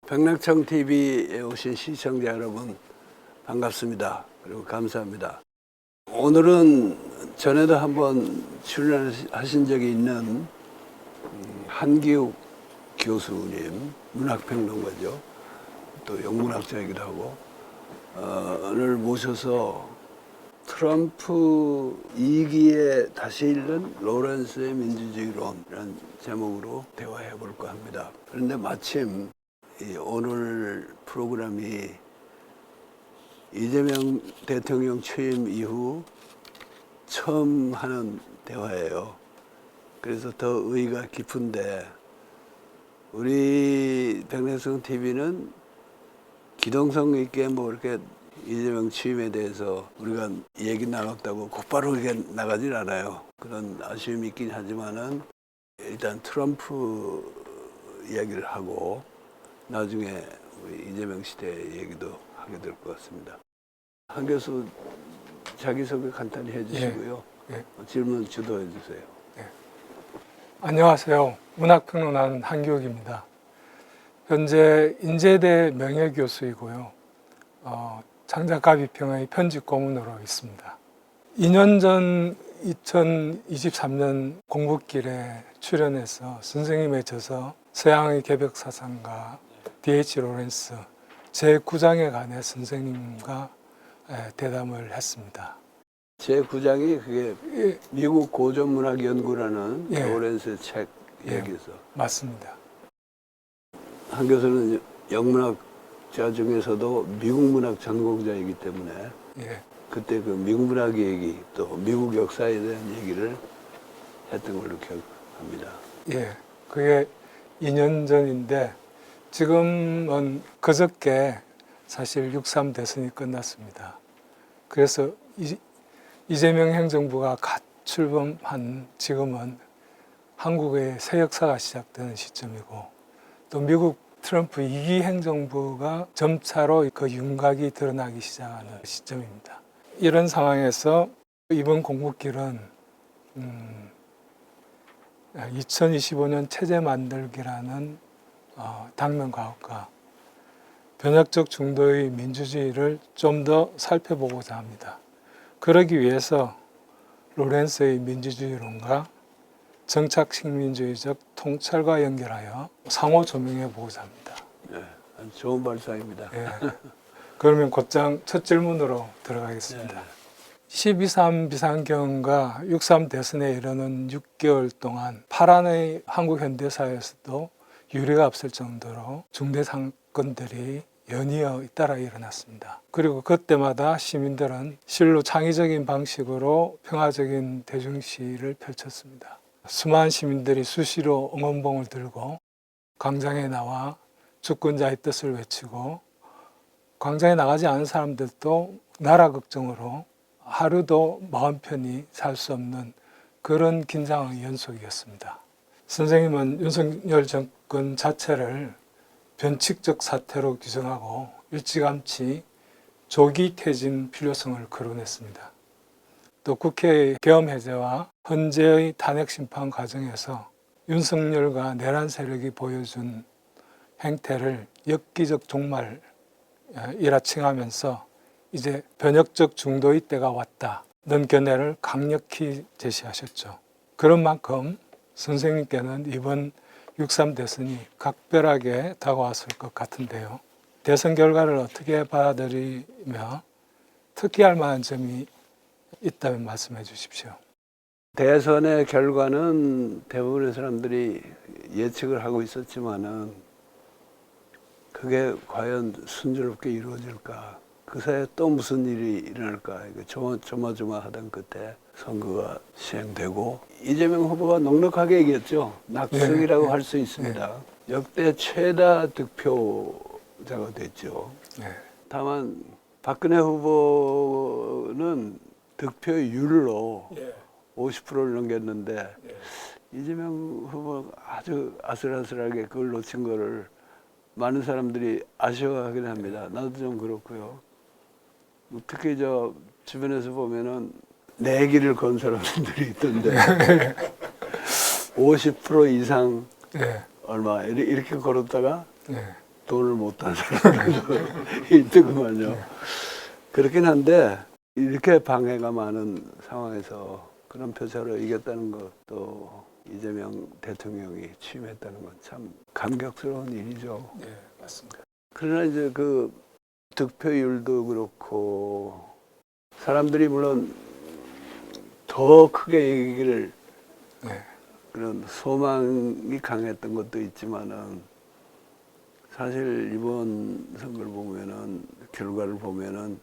백낙청 TV에 오신 시청자 여러분 반갑습니다. 그리고 감사합니다. 오늘은 전에도 한번 출연하신 적이 있는 한기욱 교수님, 문학평론가죠. 또 영문학자이기도 하고 를 모셔서 트럼프 2기에 다시 읽는 로렌스의 민주주의론이라는 제목으로 대화해 볼까 합니다. 그런데 마침 오늘 프로그램이 이재명 대통령 취임 이후 처음 하는 대화예요. 그래서 더 의의가 깊은데 우리 백낙청 TV는 기동성 있게 뭐 이렇게 이재명 취임에 대해서 우리가 얘기 나갔다고 곧바로 이렇게 나가질 않아요. 그런 아쉬움이 있긴 하지만은 일단 트럼프 이야기를 하고 나중에 우리 이재명 시대 얘기도 하게 될 것 같습니다. 한 교수 자기소개 간단히 해주시고요. 질문 주도해 주세요. 안녕하세요. 문학평론가는 한기욱입니다. 현재 인제대 명예교수이고요. 장작가 비평의 편집 고문으로 있습니다. 2년 전 2023년 공부길에 출연해서 선생님의 저서 서양의 개벽사상가 D.H. 로렌스 제9장에 관해 선생님과 대담을 했습니다. 제9장이 그게 미국 고전문학연구라는 로렌스 책 얘기에서 맞습니다. 한 교수는 영문학자 중에서도 미국 문학 전공자이기 때문에 그때 그 미국 문학 얘기 또 미국 역사에 대한 얘기를 했던 걸로 기억합니다. 그게 2년 전인데 지금은 그저께 사실 6.3 대선이 끝났습니다. 그래서 이재명 행정부가 갓 출범한 지금은 한국의 새 역사가 시작되는 시점이고 또 미국 트럼프 2기 행정부가 점차로 그 윤곽이 드러나기 시작하는 시점입니다. 이런 상황에서 이번 공부길은 2025년 체제 만들기라는 당면 과학과 변혁적 중도의 민주주의를 좀 더 살펴보고자 합니다. 그러기 위해서 로렌스의 민주주의론과 정착식민주의적 통찰과 연결하여 상호 조명해 보고자 합니다. 좋은 발상입니다. 그러면 곧장 첫 질문으로 들어가겠습니다. 12.3 비상경과 6.3 대선에 이르는 6개월 동안 파란의 한국 현대사에서도 유례가 없을 정도로 중대 사건들이 연이어 잇따라 일어났습니다. 그리고 그때마다 시민들은 실로 창의적인 방식으로 평화적인 대중시위를 펼쳤습니다. 수많은 시민들이 수시로 응원봉을 들고 광장에 나와 주권자의 뜻을 외치고 광장에 나가지 않은 사람들도 나라 걱정으로 하루도 마음 편히 살 수 없는 그런 긴장의 연속이었습니다. 선생님은 윤석열 정권 자체를 변칙적 사태로 규정하고 일찌감치 조기 퇴진 필요성을 거론했습니다. 또 국회의 계엄 해제와 헌재의 탄핵 심판 과정에서 윤석열과 내란 세력이 보여준 행태를 엽기적 종말이라 칭하면서 이제 변혁적 중도의 때가 왔다는 견해를 강력히 제시하셨죠. 그런 만큼 선생님께는 이번 6.3 대선이 각별하게 다가왔을 것 같은데요. 대선 결과를 어떻게 받아들이며 특기할 만한 점이 있다면 말씀해 주십시오. 대선의 결과는 대부분의 사람들이 예측을 하고 있었지만은 그게 과연 순조롭게 이루어질까? 그 사이에 또 무슨 일이 일어날까? 조마조마하던 끝에 선거가 시행되고 이재명 후보가 넉넉하게 이겼죠. 낙승이라고 할 수 있습니다. 역대 최다 득표자가 됐죠. 다만 박근혜 후보는 득표율로 50%를 넘겼는데 이재명 후보가 아주 아슬아슬하게 그걸 놓친 거를 많은 사람들이 아쉬워하긴 합니다. 나도 좀 그렇고요. 특히 저 주변에서 보면은 내기를 건 사람들이 있던데 50% 이상 얼마 이렇게 걸었다가 돈을 못 딴 사람에서 1등만요. 그렇긴 한데 이렇게 방해가 많은 상황에서 그런 표차로 이겼다는 것도 이재명 대통령이 취임했다는 건 참 감격스러운 일이죠. 네, 맞습니다. 그러나 이제 그 득표율도 그렇고 사람들이 물론 더 크게 이기기를 네, 그런 소망이 강했던 것도 있지만은 사실 이번 선거를 보면은 결과를 보면은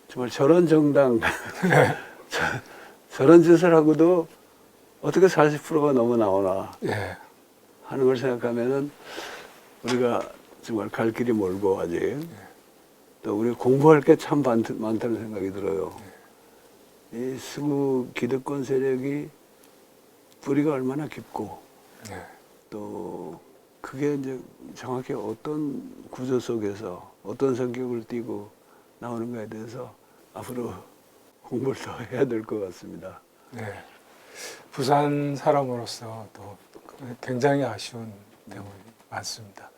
정말 저런 정당 저런 짓을 하고도 어떻게 40%가 넘어 나오나 예, 하는 걸 생각하면은 우리가 정말 갈 길이 멀고 아직 또 우리 공부할 게 참 많다는 생각이 들어요. 이 수구 기득권 세력이 뿌리가 얼마나 깊고 네, 또 그게 이제 정확히 어떤 구조 속에서 어떤 성격을 띠고 나오는가에 대해서 앞으로 공부를 더 해야 될 것 같습니다. 네. 부산 사람으로서 또 굉장히 아쉬운 대목이 많습니다.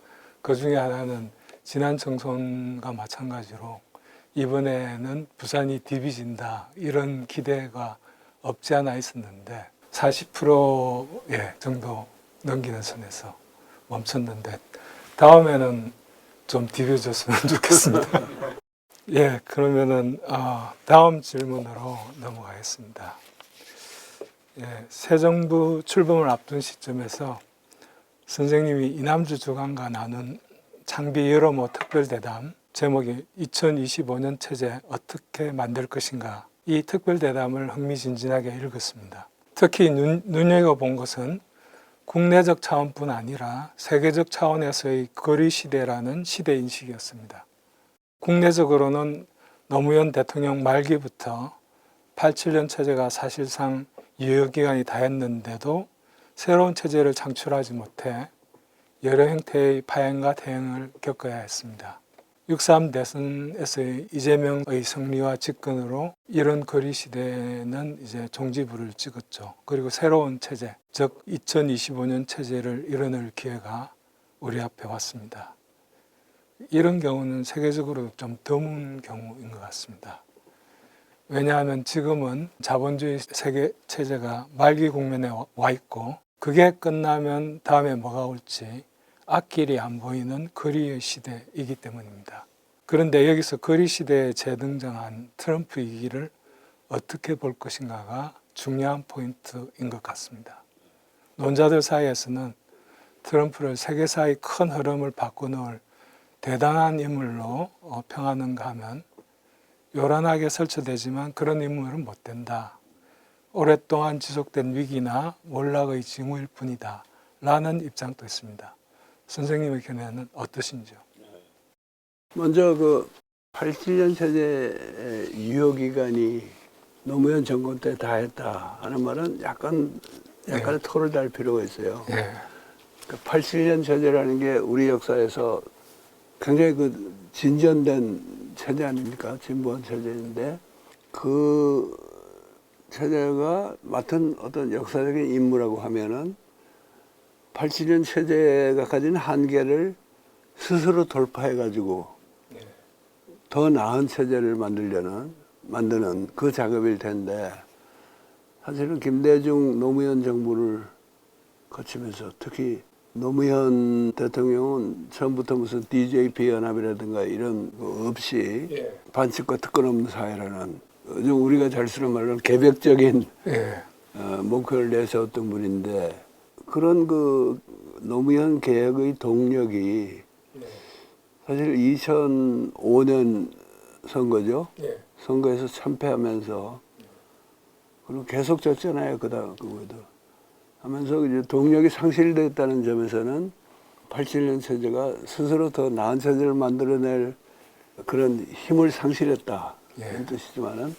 그 중에 하나는 지난 총선과 마찬가지로 이번에는 부산이 디비진다 이런 기대가 없지 않아 있었는데 40% 정도 넘기는 선에서 멈췄는데 다음에는 좀 디벼졌으면 좋겠습니다. 예, 그러면은 다음 질문으로 넘어가겠습니다. 예, 새 정부 출범을 앞둔 시점에서 선생님이 이남주 주간과 나눈 창비 여러모 특별대담 제목이 2025년 체제 어떻게 만들 것인가 이 특별대담을 흥미진진하게 읽었습니다. 특히 눈여겨본 것은 국내적 차원뿐 아니라 세계적 차원에서의 거리 시대라는 시대인식이었습니다. 국내적으로는 노무현 대통령 말기부터 87년 체제가 사실상 유효기간이 다했는데도 새로운 체제를 창출하지 못해 여러 형태의 파행과 대응을 겪어야 했습니다. 6.3 대선에서의 이재명의 승리와 집권으로 이런 거리 시대는 이제 종지부를 찍었죠. 그리고 새로운 체제, 즉 2025년 체제를 이뤄낼 기회가 우리 앞에 왔습니다. 이런 경우는 세계적으로 좀 드문 경우인 것 같습니다. 왜냐하면 지금은 자본주의 세계 체제가 말기 국면에 와 있고 그게 끝나면 다음에 뭐가 올지 앞길이 안 보이는 거리의 시대이기 때문입니다. 그런데 여기서 거리 시대에 재등장한 트럼프 위기를 어떻게 볼 것인가가 중요한 포인트인 것 같습니다. 논자들 사이에서는 트럼프를 세계사의 큰 흐름을 바꿔놓을 대단한 인물로 평하는가 하면 요란하게 설치되지만 그런 인물은 못 된다. 오랫동안 지속된 위기나 몰락의 징후일 뿐이다. 라는 입장도 있습니다. 선생님의 견해는 어떠신지요? 먼저 그 87년 체제의 유효기간이 노무현 정권 때 다 했다 하는 말은 약간의 토를 달 필요가 있어요. 예, 그 87년 체제라는 게 우리 역사에서 굉장히 그 진전된 체제 아닙니까? 진보한 체제인데 그 체제가 맡은 어떤 역사적인 임무라고 하면은 87년 체제가 가진 한계를 스스로 돌파해가지고 더 나은 체제를 만드는 그 작업일 텐데 사실은 김대중 노무현 정부를 거치면서 특히 노무현 대통령은 처음부터 무슨 DJP 연합이라든가 이런 거 없이 반칙과 특권 없는 사회라는 요즘 우리가 잘 쓰는 말로 개벽적인 목표를 내세웠던 분인데 그런 그 노무현 개혁의 동력이 사실 2005년 선거죠. 선거에서 참패하면서 그리고 계속 졌잖아요. 그거도 하면서 이제 동력이 상실됐다는 점에서는 87년 체제가 스스로 더 나은 체제를 만들어낼 그런 힘을 상실했다 이런 뜻이지만은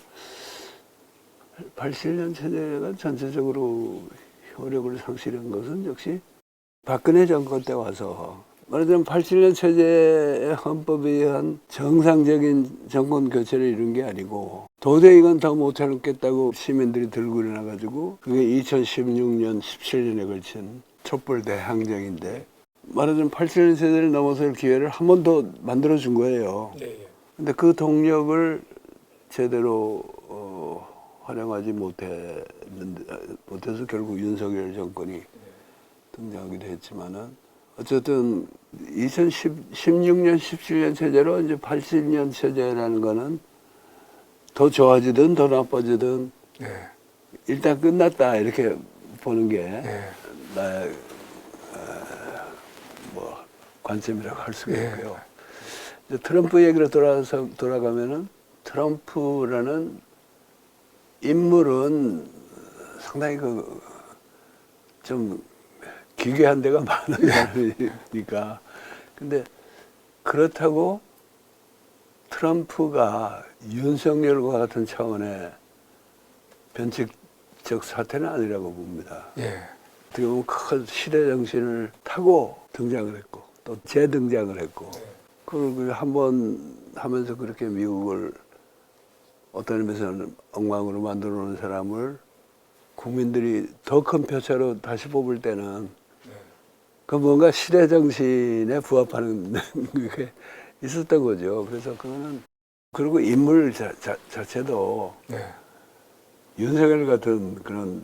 87년 체제가 전체적으로 효력을 상실한 것은 역시 박근혜 정권 때 와서 말하자면 87년 체제의 헌법에 의한 정상적인 정권 교체를 이룬 게 아니고 도저히 이건 더 못 참겠다고 시민들이 들고 일어나가지고 그게 2016년, 17년에 걸친 촛불 대항쟁인데 말하자면 87년 세대를 넘어설 기회를 한 번 더 만들어 준 거예요. 근데 그 동력을 제대로 활용하지 못해서 결국 윤석열 정권이 등장하기도 했지만은 어쨌든 2016년, 17년 체제로 이제 80년 체제라는 거는 더 좋아지든 더 나빠지든 예. 일단 끝났다 이렇게 보는 게 예. 나의 뭐 관점이라고 할 수가 예. 있고요. 이제 트럼프 얘기로 돌아가면은 트럼프라는 인물은 상당히 좀 기괴한 데가 많은 사람이니까. 근데 그렇다고 트럼프가 윤석열과 같은 차원의 변칙적 사태는 아니라고 봅니다. 예. 어떻게 보면 큰 시대 정신을 타고 등장을 했고 또 재등장을 했고 그리고 한번 하면서 그렇게 미국을 어떤 의미에서는 엉망으로 만들어 놓은 사람을 국민들이 더 큰 표차로 다시 뽑을 때는 그 뭔가 시대 정신에 부합하는 게 있었던 거죠. 그래서 그거는 그리고 인물 자체도 네. 윤석열 같은 그런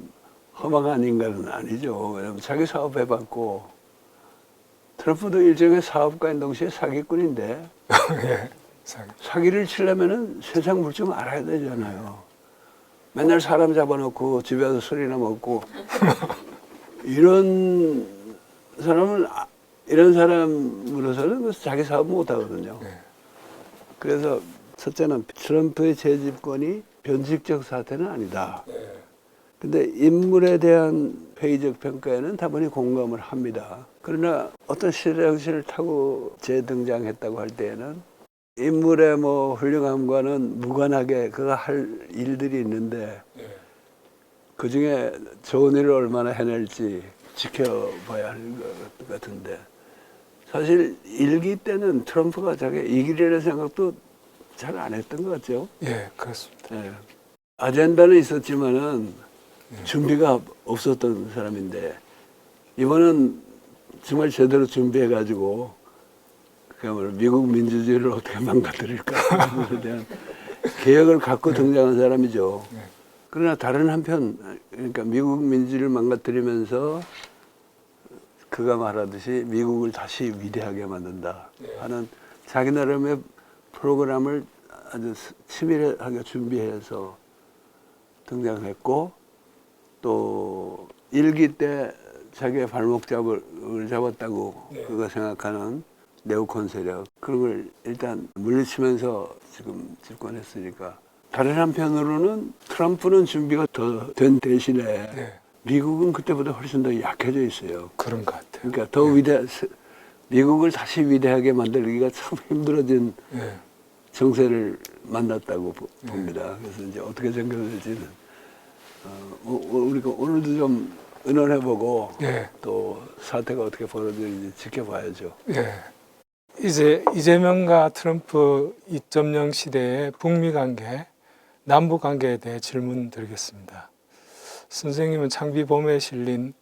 허망한 인간은 아니죠. 왜냐면 자기 사업 해봤고 트럼프도 일종의 사업가인 동시에 사기꾼인데 예. 사기를 치려면은 세상 물정 알아야 되잖아요. 맨날 사람 잡아놓고 집에 와서 술이나 먹고 이런 사람으로서는 자기 사업 못 하거든요. 네. 그래서 첫째는 트럼프의 재집권이 변칙적 사태는 아니다. 근데 인물에 대한 회의적 평가에는 다분히 공감을 합니다. 그러나 어떤 시대 정신을 타고 재등장했다고 할 때에는 인물의 뭐 훌륭함과는 무관하게 그가 할 일들이 있는데 그 중에 좋은 일을 얼마나 해낼지 지켜봐야 하는 것 같은데 사실 일기 때는 트럼프가 자기 이기려는 생각도 잘 안 했던 것 같죠. 예, 그렇습니다. 예. 아젠다는 있었지만은 준비가 없었던 사람인데 이번은 정말 제대로 준비해가지고 그야말로 미국 민주주의를 어떻게 망가뜨릴까에 대한 계획을 갖고 등장한 사람이죠. 그러나 다른 한편 그러니까 미국 민주주의를 망가뜨리면서 그가 말하듯이 미국을 다시 위대하게 만든다 하는 자기 나름의 프로그램을 아주 치밀하게 준비해서 등장했고 또 일기 때 자기의 발목 잡았다고 그가 생각하는 네오콘 세력 그런 걸 일단 물리치면서 지금 집권했으니까 다른 한편으로는 트럼프는 준비가 더 된 대신에 네. 미국은 그때보다 훨씬 더 약해져 있어요. 그런 것 같아요. 그러니까 더 미국을 다시 위대하게 만들기가 참 힘들어진 예. 정세를 만났다고 봅니다. 그래서 이제 어떻게 생각될지는 우리가 오늘도 좀 의논해보고 예. 또 사태가 어떻게 벌어질지 지켜봐야죠. 예. 이제 이재명과 트럼프 2.0 시대의 북미 관계, 남북 관계에 대해 질문 드리겠습니다. 선생님은 창비범에 실린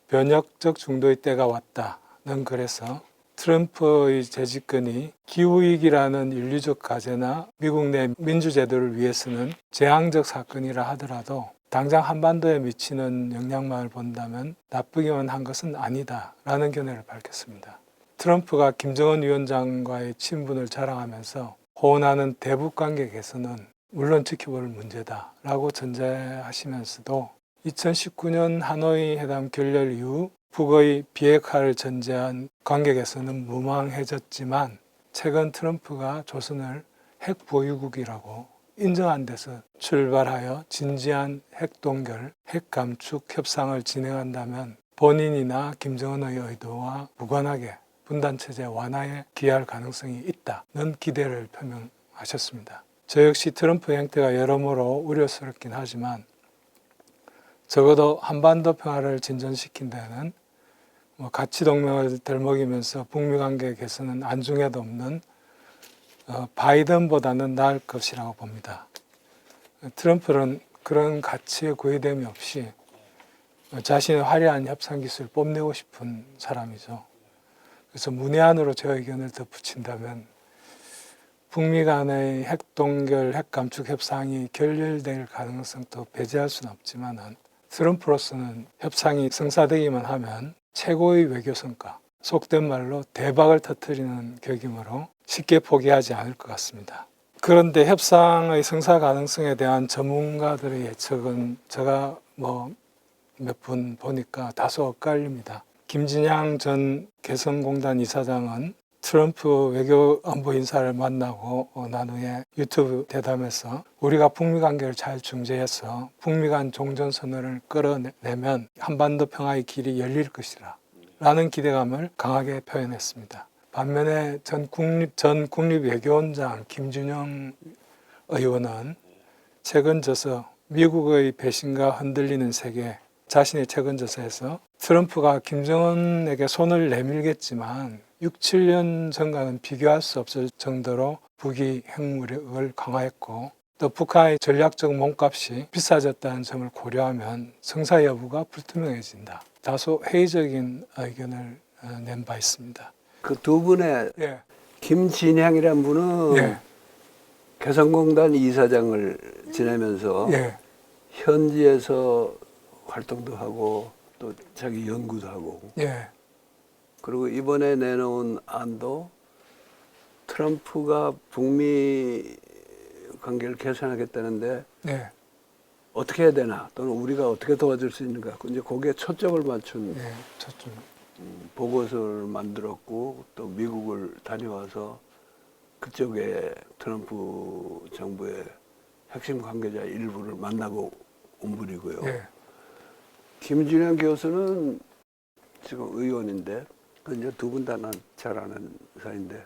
변혁적 중도의 때가 왔다는 글에서 트럼프의 재집권이 기후위기라는 인류적 과제나 미국 내 민주제도를 위해서는 재앙적 사건이라 하더라도 당장 한반도에 미치는 영향만을 본다면 나쁘기만 한 것은 아니다라는 견해를 밝혔습니다. 트럼프가 김정은 위원장과의 친분을 자랑하면서 호언하는 대북 관계 개선은 물론 지켜볼 문제다라고 전제하시면서도 2019년 하노이 회담 결렬 이후 북의 비핵화를 전제한 관계 개선은 무망해졌지만 최근 트럼프가 조선을 핵 보유국이라고 인정한 데서 출발하여 진지한 핵 동결, 핵 감축 협상을 진행한다면 본인이나 김정은의 의도와 무관하게 분단체제 완화에 기여할 가능성이 있다는 기대를 표명하셨습니다. 저 역시 트럼프 행태가 여러모로 우려스럽긴 하지만 적어도 한반도 평화를 진전시킨 데는 가치 동맹을 들먹이면서 북미 관계 개선은 안중에도 없는 바이든보다는 나을 것이라고 봅니다. 트럼프는 그런 가치에 구애됨이 없이 자신의 화려한 협상 기술을 뽐내고 싶은 사람이죠. 그래서 문외한으로 제 의견을 덧붙인다면 북미 간의 핵동결, 핵감축 협상이 결렬될 가능성도 배제할 수는 없지만 트럼프로서는 협상이 성사되기만 하면 최고의 외교 성과, 속된 말로 대박을 터뜨리는 격이므로 쉽게 포기하지 않을 것 같습니다. 그런데 협상의 성사 가능성에 대한 전문가들의 예측은 제가 몇 분 보니까 다소 엇갈립니다. 김진양 전 개성공단 이사장은 트럼프 외교안보 인사를 만나고 난 후에 유튜브 대담에서 우리가 북미 관계를 잘 중재해서 북미 간 종전선언을 끌어내면 한반도 평화의 길이 열릴 것이라 라는 기대감을 강하게 표현했습니다. 반면에 전 국립외교원장 김준영 의원은 최근 저서 미국의 배신과 흔들리는 세계 자신의 최근 저서에서 트럼프가 김정은에게 손을 내밀겠지만 6, 7년 전과는 비교할 수 없을 정도로 북이 핵무력을 강화했고 또 북한의 전략적 몸값이 비싸졌다는 점을 고려하면 성사 여부가 불투명해진다. 다소 회의적인 의견을 낸 바 있습니다. 그 두 분의 예. 김진향이란 분은 예. 개성공단 이사장을 지내면서 예. 현지에서 활동도 하고 또 자기 연구도 하고 예. 그리고 이번에 내놓은 안도 트럼프가 북미 관계를 개선하겠다는데 예. 어떻게 해야 되나 또는 우리가 어떻게 도와줄 수 있는가 이제 거기에 초점을 맞춘 예. 저좀 보고서를 만들었고 또 미국을 다녀와서 그쪽에 트럼프 정부의 핵심 관계자 일부를 만나고 온 분이고요. 예. 김준영 교수는 지금 의원인데 그 이제 두 분 다 난 잘 아는 사이인데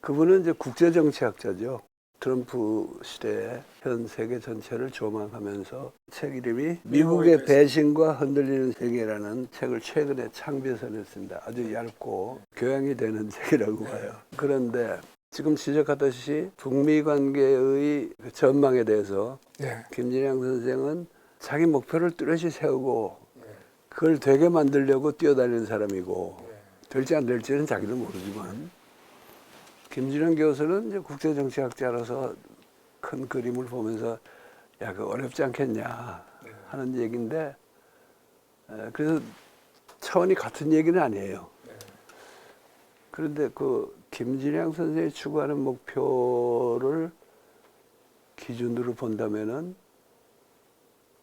그분은 이제 국제정치학자죠. 트럼프 시대에 현 세계 전체를 조망하면서 책 이름이 미국의 배신과 흔들리는 세계라는 책을 최근에 창비해서 냈습니다. 아주 얇고 교양이 되는 책이라고 봐요. 그런데 지금 지적하듯이 북미 관계의 전망에 대해서 예. 김진양 선생은 자기 목표를 뚜렷이 세우고 그걸 되게 만들려고 뛰어다니는 사람이고 될지 안 될지는 자기도 모르지만 김진영 교수는 이제 국제정치학자로서 큰 그림을 보면서 야, 그 어렵지 않겠냐 하는 얘기인데 그래서 차원이 같은 얘기는 아니에요. 그런데 그 김진양 선생이 추구하는 목표를 기준으로 본다면은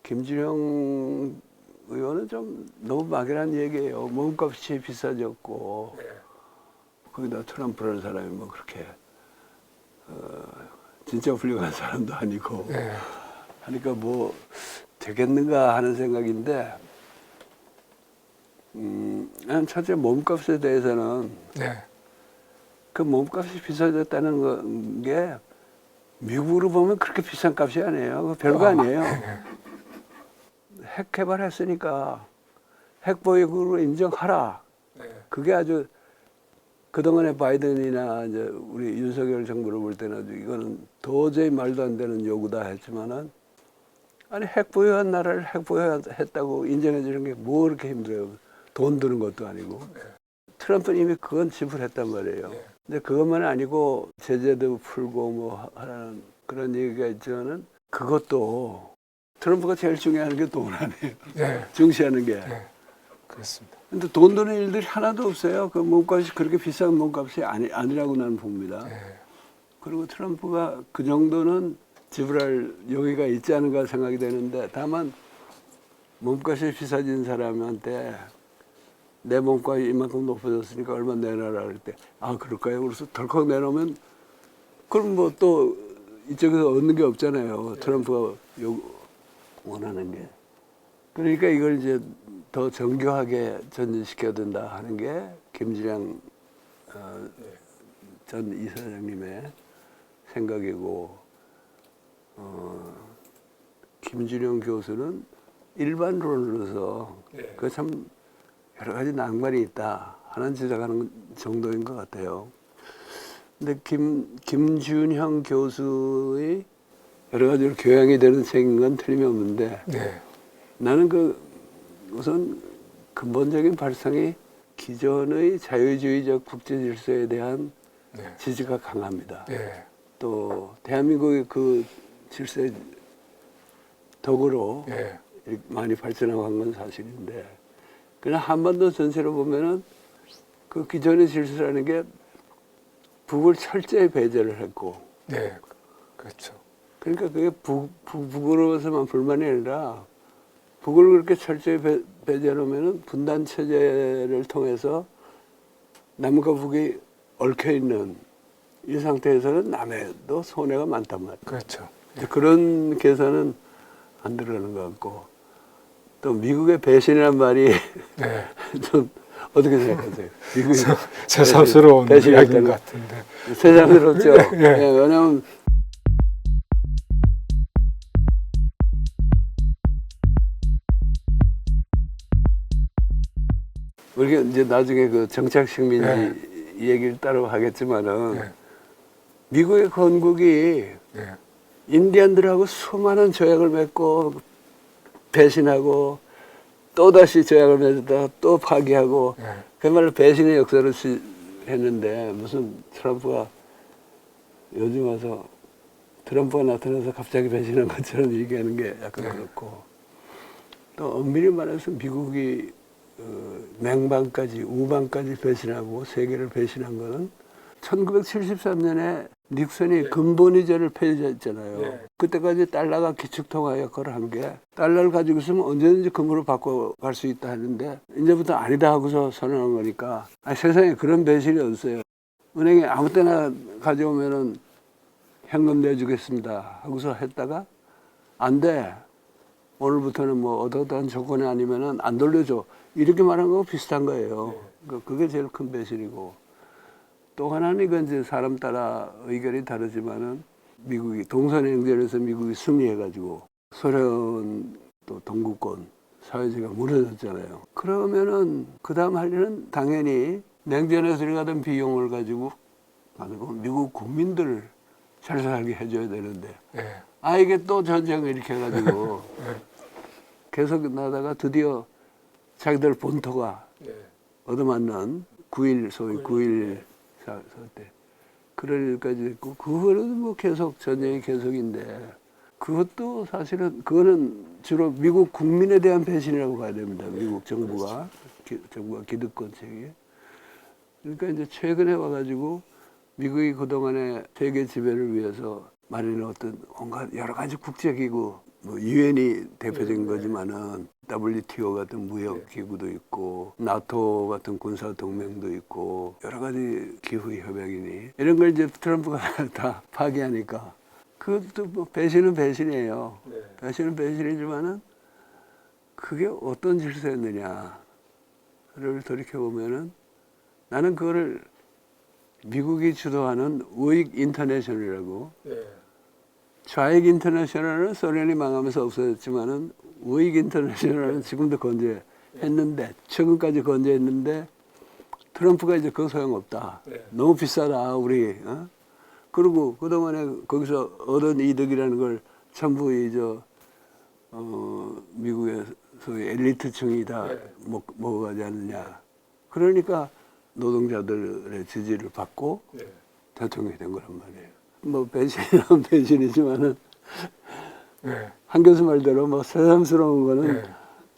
김진영 의원은 좀 너무 막연한 얘기예요. 몸값이 비싸졌고 거기다 트럼프라는 사람이 뭐 그렇게 진짜 훌륭한 사람도 아니고 하니까 뭐 되겠는가 하는 생각인데 난 첫째 몸값에 대해서는 그 몸값이 비싸졌다는 게 미국으로 보면 그렇게 비싼 값이 아니에요. 그 별거 아니에요. 핵 개발했으니까 핵보유국으로 인정하라. 그게 아주 그동안에 바이든이나 이제 우리 윤석열 정부를 볼 때는 아주 이거는 도저히 말도 안 되는 요구다 했지만은 아니 핵 보유한 나라를 핵 보유했다고 인정해 주는 게 뭐 그렇게 힘들어요. 돈 드는 것도 아니고. 트럼프는 이미 그건 지불했단 말이에요. 근데 그것만 아니고 제재도 풀고 뭐 하라는 그런 얘기가 있지만은 그것도 트럼프가 제일 중요한 게 돈 아니에요. 중시하는 게. 그렇습니다. 근데 돈 드는 일들이 하나도 없어요. 그 몸값이 그렇게 비싼 몸값이 아니라고 나는 봅니다. 그리고 트럼프가 그 정도는 지불할 여기가 있지 않은가 생각이 되는데 다만 몸값이 비싸진 사람한테 내 몸값이 이만큼 높아졌으니까 얼마 내놔라 그럴 때 아 그럴까요? 그래서 덜컥 내놓으면 그럼 뭐 또 이쪽에서 얻는 게 없잖아요. 트럼프가 원하는 게. 그러니까 이걸 이제 더 정교하게 전진시켜야 된다 하는 게 김진양 전 이사장님의 생각이고 김준영 교수는 일반론으로서 그 참 여러 가지 낭만이 있다 하는 지적하는 정도인 것 같아요. 근데 김준형 교수의 여러 가지로 교양이 되는 책인 건 틀림없는데 나는 그 우선 근본적인 발상이 기존의 자유주의적 국제 질서에 대한 네. 지지가 강합니다. 예. 또 대한민국의 그 질서의 덕으로 예. 이렇게 많이 발전하고 한 건 사실인데, 그러나 한반도 전체로 보면은 그 기존의 질서라는 게 북을 철저히 배제를 했고, 네. 그렇죠. 그러니까 그게 북으로서만 불만이 아니라 북을 그렇게 철저히 배제해 놓으면은 분단 체제를 통해서 남과 북이 얽혀 있는 이 상태에서는 남에도 손해가 많단 말이에요. 그렇죠. 그런 계산은 안 들어가는 것 같고, 또 미국의 배신이란 말이 네. 좀 어떻게 생각하세요? 미국이 새삼스러운 이야기인 것 같은데. 새삼스럽죠. 예. 예, 왜냐하면 우리가 이제 나중에 그 정착식민지 얘기를 따로 하겠지만은 예. 미국의 건국이 예. 인디언들하고 수많은 조약을 맺고 배신하고 또 다시 조약을 맺었다가 또 파기하고 예. 그야말로 배신의 역사를 했는데, 무슨 트럼프가 요즘 와서 트럼프가 나타나서 갑자기 배신한 것처럼 얘기하는 게 약간 그렇고, 또 엄밀히 말해서 미국이 맹방까지 우방까지 배신하고 세계를 배신한 거는 1973년에 닉슨이 근본위제를 폐지했잖아요. 네. 그때까지 달러가 기축통화 역할을 한 게, 달러를 가지고 있으면 언제든지 금으로 바꿔갈 수 있다 하는데 이제부터 아니다 하고서 선언한 거니까, 세상에 그런 배신이 없어요. 은행에 아무 때나 가져오면은 현금 내주겠습니다 하고서 했다가 안 돼, 오늘부터는 뭐 어떠한 조건이 아니면은 안 돌려줘, 이렇게 말한 거하고 비슷한 거예요. 그게 제일 큰 배신이고, 또 하나는 이건 이제 사람 따라 의견이 다르지만은 미국이 동서냉전에서 미국이 승리해가지고 소련 또 동구권 사회주의가 무너졌잖아요. 그러면은 그 다음 할 일은 당연히 냉전에서 들어가던 비용을 가지고 미국 국민들을 잘 살게 해줘야 되는데, 예. 이게 또 전쟁을 일으켜가지고 계속 나다가 드디어 자기들 본토가 예. 얻어맞는 9.1 소위 9.1 사태, 그럴 일까지 됐고, 그거는 뭐 계속 전쟁이 계속인데, 그것도 사실은 그거는 주로 미국 국민에 대한 배신이라고 봐야 됩니다. 미국 정부가 정부가 기득권층이. 그러니까 이제 최근에 와가지고 미국이 그동안에 세계 지배를 위해서 마련해왔던 온갖 여러 가지 국제기구, 뭐 유엔이 대표적인 거지만은 WTO 같은 무역기구도 있고 나토 같은 군사동맹도 있고 여러 가지 기후협약이니 이런 걸 이제 트럼프가 다 파기하니까, 그것도 뭐 배신은 배신이에요. 배신은 배신이지만은 그게 어떤 질서였느냐를 돌이켜보면은, 나는 그거를 미국이 주도하는 우익 인터내셔널이라고, 좌익 인터내셔널은 소련이 망하면서 없어졌지만은 우익 인터내셔널은 지금도 건재했는데, 최근까지 건재했는데 트럼프가 이제 그거 소용없다. 너무 비싸다 우리. 그리고 그동안에 거기서 얻은 이득이라는 걸 전부 미국의 소위 엘리트층이 다 먹어가지 않느냐. 그러니까 노동자들의 지지를 받고 대통령이 된 거란 말이에요. 뭐 배신이란 배신이지만은 한 교수 말대로 뭐 새삼스러운 거는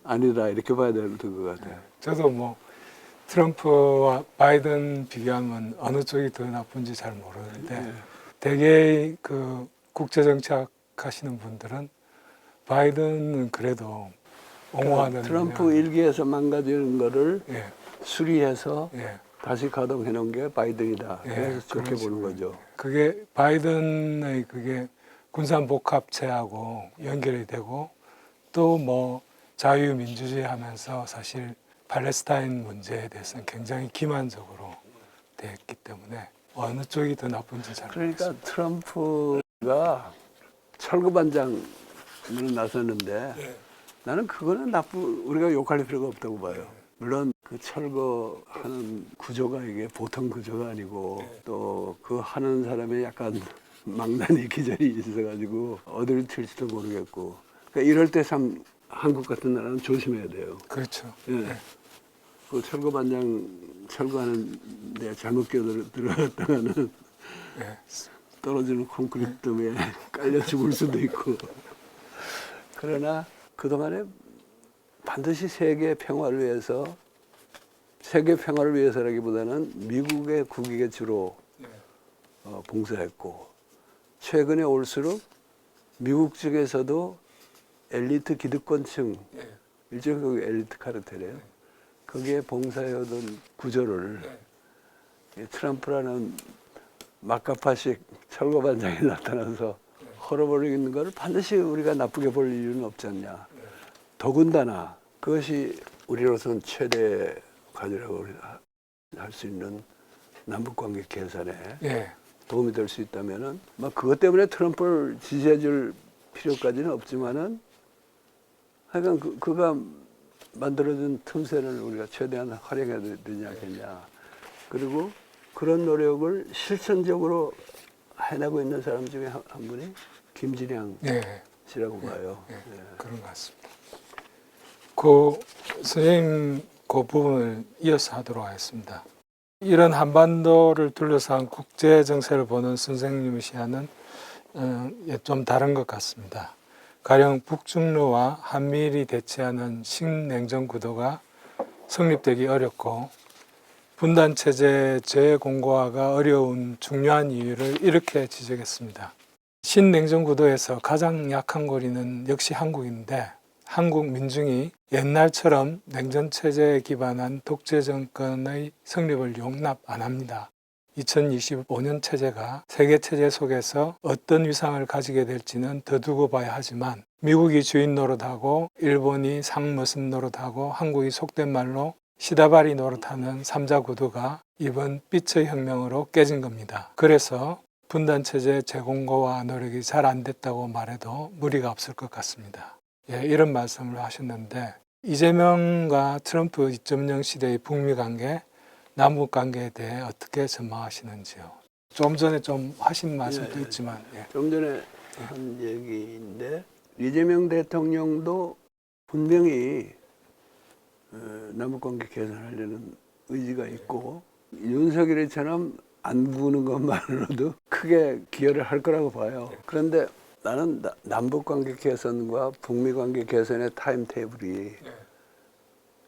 아니다, 이렇게 봐야 될 것 같아요. 저도 뭐 트럼프와 바이든 비교하면 어느 쪽이 더 나쁜지 잘 모르는데, 대개 그 국제정책 하시는 분들은 바이든은 그래도 옹호하는, 트럼프 일기에서 망가지는 거를 예. 수리해서 예. 다시 가동해 놓은 게 바이든이다. 예, 그래서 그런 좋게 보는 식으로. 거죠. 그게 바이든의 그게 군산복합체하고 연결이 되고, 또 뭐 자유민주주의 하면서 사실 팔레스타인 문제에 대해서는 굉장히 기만적으로 됐기 때문에 어느 쪽이 더 나쁜지 잘 그러니까 모르겠습니다. 트럼프가 철거반장으로 나섰는데 나는 그거는 우리가 욕할 필요가 없다고 봐요. 물론 그 철거하는 구조가 이게 보통 구조가 아니고, 또 그 하는 사람이 약간 망나니 기절이 있어가지고 어디를 튈지도 모르겠고, 그러니까 이럴 때 참 한국 같은 나라는 조심해야 돼요. 그렇죠. 예. 그 철거반장 철거하는 데 잘못 들어갔다가는 예. 떨어지는 콘크리트 때문에 깔려 죽을 수도 있고. 그러나 그동안에 반드시 세계 평화를 위해서, 세계 평화를 위해서라기보다는 미국의 국익에 주로 봉사했고, 최근에 올수록 미국 측에서도 엘리트 기득권층, 일종의 엘리트 카르텔이에요. 거기에 봉사해오던 구조를 이 트럼프라는 막가파식 철거반장이 나타나서 헐어버리는 것을 반드시 우리가 나쁘게 볼 이유는 없지 않냐. 더군다나 그것이 우리로서는 최대 과제라고 할 수 있는 남북관계 개선에 도움이 될 수 있다면은 막 그것 때문에 트럼프를 지지해줄 필요까지는 없지만은 하여간 그가 만들어준 틈새를 우리가 최대한 활용해야 되지 않겠냐. 그리고 그런 노력을 실천적으로 해내고 있는 사람 중에 한 분이 김진양 씨라고 봐요. 그런 것 같습니다. 그 선생님 그 부분을 이어서 하도록 하겠습니다. 이런 한반도를 둘러싼 국제 정세를 보는 선생님의 시야는 좀 다른 것 같습니다. 가령 북중러와 한미일이 대치하는 신냉전 구도가 성립되기 어렵고 분단체제 재공고화가 어려운 중요한 이유를 이렇게 지적했습니다. 신냉전 구도에서 가장 약한 고리는 역시 한국인데 한국 민중이 옛날처럼 냉전체제에 기반한 독재 정권의 성립을 용납 안 합니다. 2025년 체제가 세계체제 속에서 어떤 위상을 가지게 될지는 더 두고 봐야 하지만 미국이 주인 노릇하고 일본이 상머슴 노릇하고 한국이 속된 말로 시다바리 노릇하는 3자 구도가 이번 빛의 혁명으로 깨진 겁니다. 그래서 분단체제 재공고화 노력이 잘 안 됐다고 말해도 무리가 없을 것 같습니다. 이런 말씀을 하셨는데 이재명과 트럼프 2.0 시대의 북미 관계, 남북 관계에 대해 어떻게 전망하시는지요? 좀 전에 좀 하신 말씀도 있지만 좀 전에 한 얘기인데 이재명 대통령도 분명히 남북관계 개선하려는 의지가 있고 윤석열이처럼 안 구는 것만으로도 크게 기여를 할 거라고 봐요. 그런데 나는 남북관계 개선과 북미관계 개선의 타임테이블이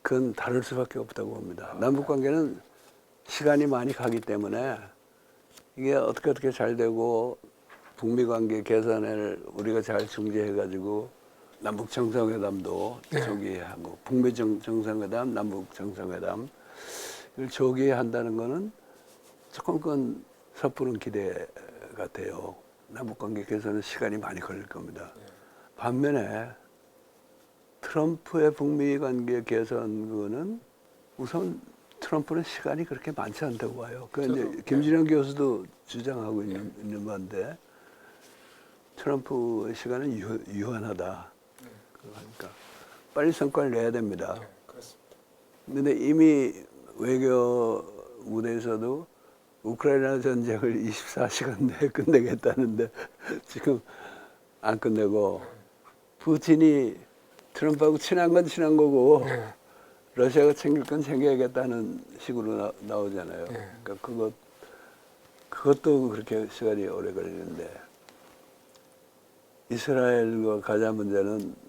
그건 다를 수밖에 없다고 봅니다. 남북관계는 시간이 많이 가기 때문에 이게 어떻게 잘 되고 북미관계 개선을 우리가 잘 중재해가지고 남북 정상회담도 조기에 하고 북미 정상회담, 남북 정상회담 이걸 조기에 한다는 거는 조금 그건 섣부른 기대가 돼요. 남북관계 개선은 시간이 많이 걸릴 겁니다. 반면에 트럼프의 북미관계 개선 그거는 우선 트럼프는 시간이 그렇게 많지 않다고 봐요. 그 이제 김진영 교수도 주장하고 있는 건데 트럼프의 시간은 유한하다. 그러니까 빨리 성과를 내야 됩니다. 그런데 이미 외교 무대에서도 우크라이나 전쟁을 24시간 내에 끝내겠다는데 지금 안 끝내고 푸틴이 트럼프하고 친한 건 친한 거고 러시아가 챙길 건 챙겨야겠다는 식으로 나오잖아요. 그러니까 그것도 그렇게 시간이 오래 걸리는데 이스라엘과 가자 문제는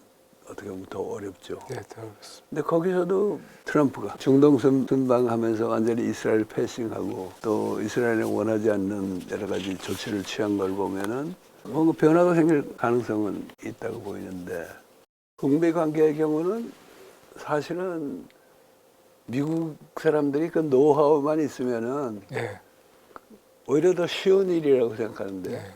어떻게 보면 더 어렵죠. 더 어렵습니다. 근데 거기서도 트럼프가 중동 순방하면서 완전히 이스라엘 패싱하고 또 이스라엘이 원하지 않는 여러 가지 조치를 취한 걸 보면은 뭔가 변화가 생길 가능성은 있다고 보이는데 북미 관계의 경우는 사실은 미국 사람들이 그 노하우만 있으면은 오히려 더 쉬운 일이라고 생각하는데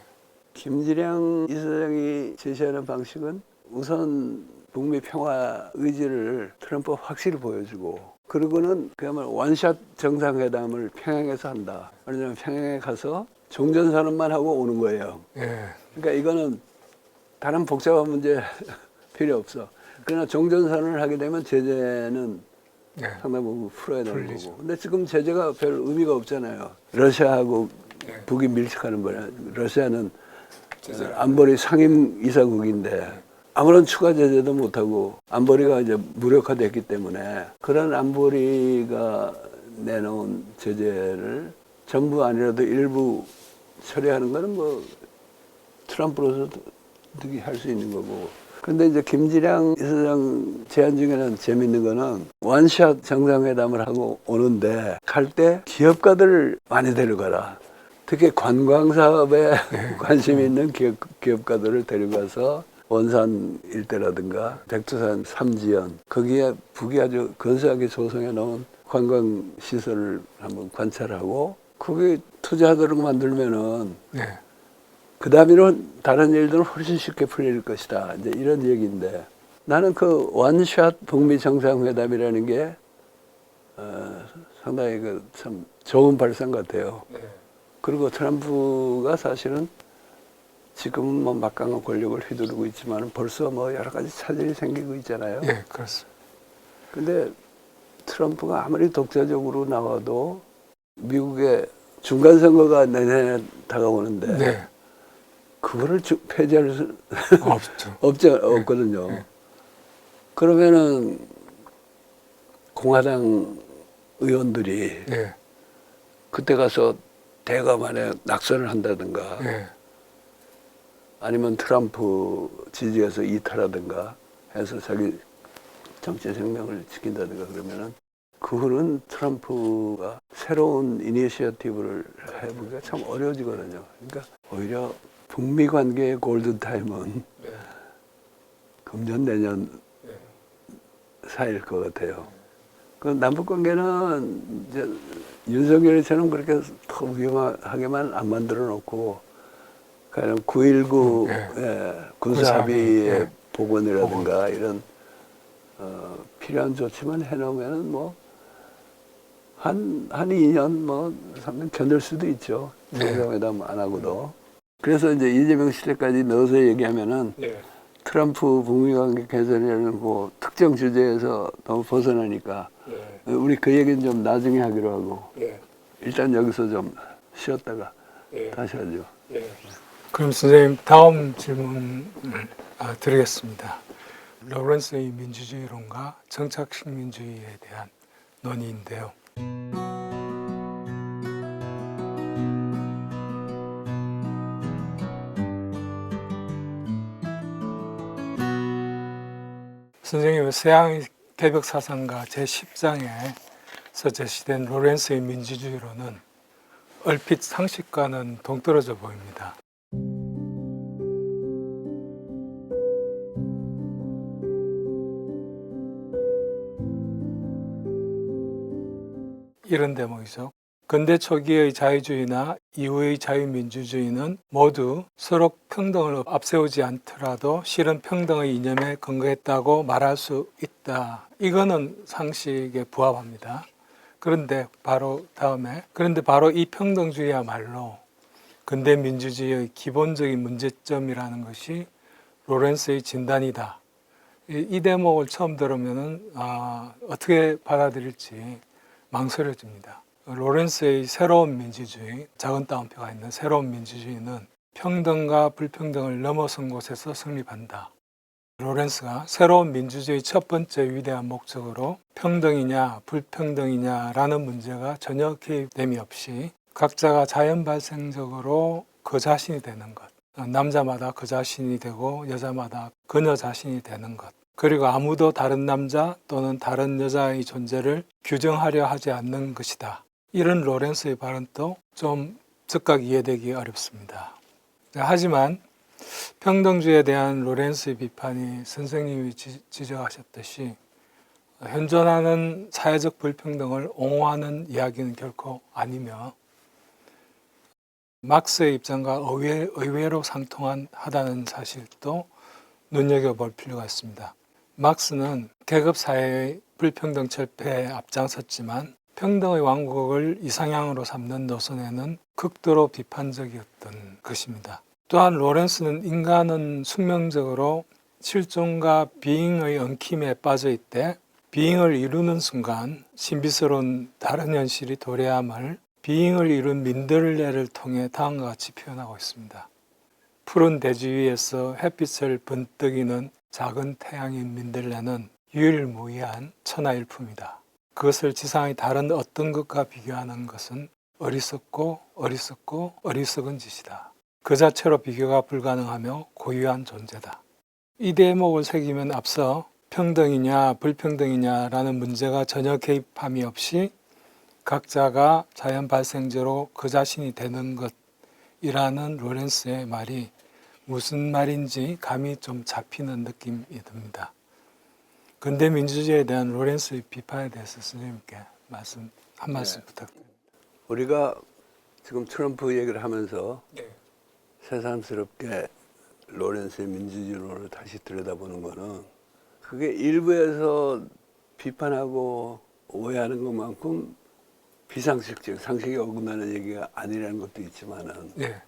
김진양 이사장이 제시하는 방식은 우선 북미 평화 의지를 트럼프 확실히 보여주고 그리고는 그야말로 원샷 정상회담을 평양에서 한다. 왜냐하면 평양에 가서 종전선언만 하고 오는 거예요. 그러니까 이거는 다른 복잡한 문제 필요 없어. 그러나 종전선언을 하게 되면 제재는 상당 부분 풀어야 되는 거고. 근데 지금 제재가 별 의미가 없잖아요. 러시아하고 북이 밀착하는 거야. 러시아는 안보리 상임 이사국인데 아무런 추가 제재도 못하고 안보리가 이제 무력화됐기 때문에 그런 안보리가 내놓은 제재를 전부 아니라도 일부 처리하는 거는 뭐 트럼프로서도 할 수 있는 거고. 근데 이제 김진양 이사장 제안 중에는 재밌는 거는 원샷 정상회담을 하고 오는데 갈 때 기업가들을 많이 데려가라. 특히 관광 사업에 관심이 있는 기업가들을 데려가서 원산 일대라든가 백두산 삼지연 거기에 북이 아주 근사하게 조성해 놓은 관광 시설을 한번 관찰하고 거기 투자하도록 만들면은 네. 그 다음에는 다른 일들은 훨씬 쉽게 풀릴 것이다. 이제 이런 얘기인데 나는 그 원샷 북미 정상회담이라는 게 상당히 그 참 좋은 발상 같아요. 네. 그리고 트럼프가 사실은 지금은 뭐 막강한 권력을 휘두르고 있지만 벌써 뭐 여러 가지 차질이 생기고 있잖아요. 예, 그렇습니다. 근데 트럼프가 아무리 독자적으로 나와도 미국의 중간 선거가 내년에 다가오는데 네. 그거를 폐지할 수 없죠. 없거든요. 네. 그러면은 공화당 의원들이 네. 그때 가서 대검안에 낙선을 한다든가 네. 아니면 트럼프 지지해서 이탈하든가 해서 자기 정치 생명을 지킨다든가 그러면은 그거는 트럼프가 새로운 이니셔티브를 해보기가 참 어려워지거든요. 그러니까 오히려 북미 관계의 골든타임은 네. 금년 내년 사이일 것 같아요. 그 남북 관계는 이제 윤석열이처럼 그렇게 더 위험하게만 안 만들어 놓고 그냥 9.19 군사 합의의 복원이라든가 이런 필요한 조치만 해놓으면은 뭐 한 2년 뭐 3년 견딜 수도 있죠. 정상회담 안 하고도. 그래서 이제 이재명 시대까지 넣어서 얘기하면은 트럼프 북미 관계 개선이라는 그 특정 주제에서 너무 벗어나니까 우리 그 얘기는 좀 나중에 하기로 하고 일단 여기서 좀 쉬었다가 다시 하죠. 그럼 선생님 다음 질문을 드리겠습니다. 로렌스의 민주주의론과 정착식 민주주의에 대한 논의인데요. 선생님은 서양의 개벽 사상가 제10장에서 제시된 로렌스의 민주주의론은 얼핏 상식과는 동떨어져 보입니다. 이런 대목이죠. 근대 초기의 자유주의나 이후의 자유민주주의는 모두 서로 평등을 앞세우지 않더라도 실은 평등의 이념에 근거했다고 말할 수 있다. 이거는 상식에 부합합니다. 그런데 바로 이 평등주의야말로 근대 민주주의의 기본적인 문제점이라는 것이 로렌스의 진단이다. 이 대목을 처음 들으면 어떻게 받아들일지 망설여집니다. 로렌스의 새로운 민주주의, 작은 따옴표가 있는 새로운 민주주의는 평등과 불평등을 넘어선 곳에서 성립한다. 로렌스가 새로운 민주주의의 첫 번째 위대한 목적으로 평등이냐 불평등이냐라는 문제가 전혀 개입됨이 없이 각자가 자연 발생적으로 그 자신이 되는 것, 남자마다 그 자신이 되고 여자마다 그녀 자신이 되는 것, 그리고 아무도 다른 남자 또는 다른 여자의 존재를 규정하려 하지 않는 것이다. 이런 로렌스의 발언도 좀 즉각 이해되기 어렵습니다. 하지만 평등주의에 대한 로렌스의 비판이 선생님이 지적하셨듯이 현존하는 사회적 불평등을 옹호하는 이야기는 결코 아니며 막스의 입장과 의외로 상통하다는 사실도 눈여겨볼 필요가 있습니다. 막스는 계급사회의 불평등 철폐에 앞장섰지만 평등의 왕국을 이상향으로 삼는 노선에는 극도로 비판적이었던 것입니다. 또한 로렌스는 인간은 숙명적으로 실존과 비잉의 엉킴에 빠져 있되 비잉을 이루는 순간 신비스러운 다른 현실이 도래함을 비잉을 이룬 민들레를 통해 다음과 같이 표현하고 있습니다. 푸른 대지 위에서 햇빛을 번뜩이는 작은 태양인 민들레는 유일무이한 천하일품이다. 그것을 지상의 다른 어떤 것과 비교하는 것은 어리석고 어리석은 짓이다. 그 자체로 비교가 불가능하며 고유한 존재다. 이 대목을 새기면 앞서 평등이냐 불평등이냐라는 문제가 전혀 개입함이 없이 각자가 자연 발생제로 그 자신이 되는 것이라는 로렌스의 말이 무슨 말인지 감이 좀 잡히는 느낌이 듭니다. 근대 민주주의에 대한 로렌스의 비판에 대해서 선생님께 한 말씀 부탁드립니다. 우리가 지금 트럼프 얘기를 하면서 네. 새삼스럽게 로렌스의 민주주의론을 다시 들여다보는 거는 그게 일부에서 비판하고 오해하는 것만큼 비상식적, 상식에 어긋나는 얘기가 아니라는 것도 있지만은 네.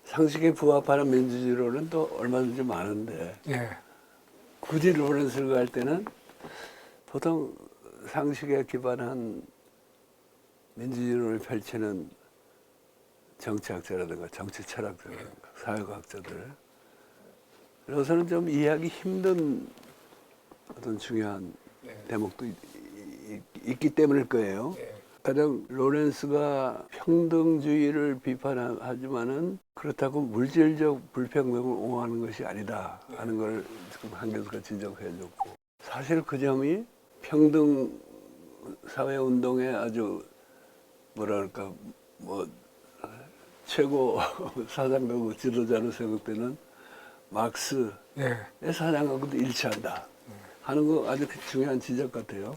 상식에 부합하는 민주주의론은 또 얼마든지 많은데 네. 굳이 로렌스를 갈 때는 보통 상식에 기반한 민주주의론을 펼치는 정치학자라든가 정치 철학자라든가 사회과학자들 그래서는 좀 이해하기 힘든 어떤 중요한 대목도 있기 때문일 거예요. 가령 로렌스가 평등주의를 비판하지만은 그렇다고 물질적 불평등을 옹호하는 것이 아니다 하는 걸 지금 한 교수가 지적해줬고 사실 그 점이 평등 사회운동의 아주 뭐랄까 뭐 최고 사상가고 지도자로 생각되는 막스의 사상하고도 일치한다 하는 거 아주 중요한 지적 같아요.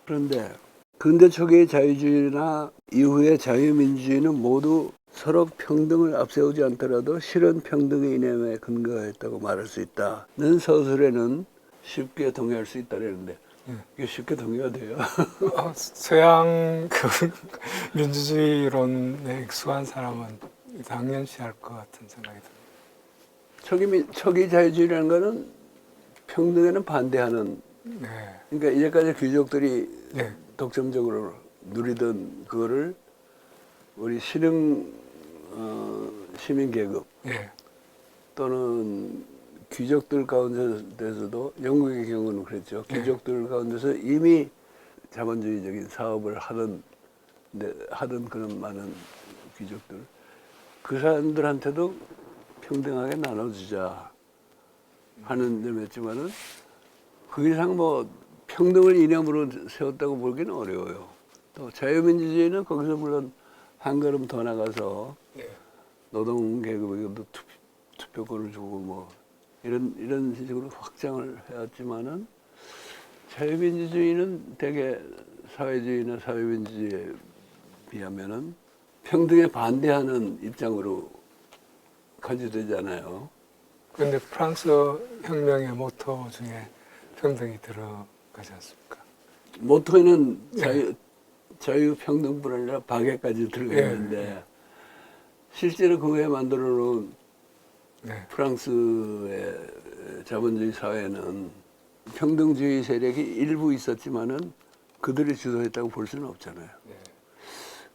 그런데 근대 초기의 자유주의나 이후의 자유민주주의는 모두 서로 평등을 앞세우지 않더라도 실은 평등의 이념에 근거했다고 말할 수 있다는 서술에는 쉽게 동의할 수 있다는데 이게 쉽게 동의가 돼요. 서양 민주주의론에 익숙한 사람은 당연시 할 것 같은 생각이 듭니다. 초기 자유주의라는 거는 평등에는 반대하는 그러니까 이제까지 귀족들이 독점적으로 누리던 그거를 우리 신흥 시민계급 또는 귀족들 가운데서도 영국의 경우는 그랬죠. 귀족들 가운데서 이미 자본주의적인 사업을 하던 그런 많은 귀족들 그 사람들한테도 평등하게 나눠주자 하는 점이었지만은 그 이상 뭐 평등을 이념으로 세웠다고 보기는 어려워요. 또 자유민주주의는 거기서 물론 한 걸음 더 나가서 노동계급에게도 투표권을 주고 뭐 이런 식으로 확장을 해왔지만은 자유민주주의는 대개 사회주의나 사회민주주의에 비하면은 평등에 반대하는 입장으로 가지되잖아요. 그런데 프랑스 혁명의 모토 중에 평등이 들어가지 않습니까? 모토에는 자유평등뿐 아니라 박애까지 들어가 있는데 실제로 그 후에 만들어 놓은 프랑스의 자본주의 사회는 평등주의 세력이 일부 있었지만은 그들이 주도했다고 볼 수는 없잖아요.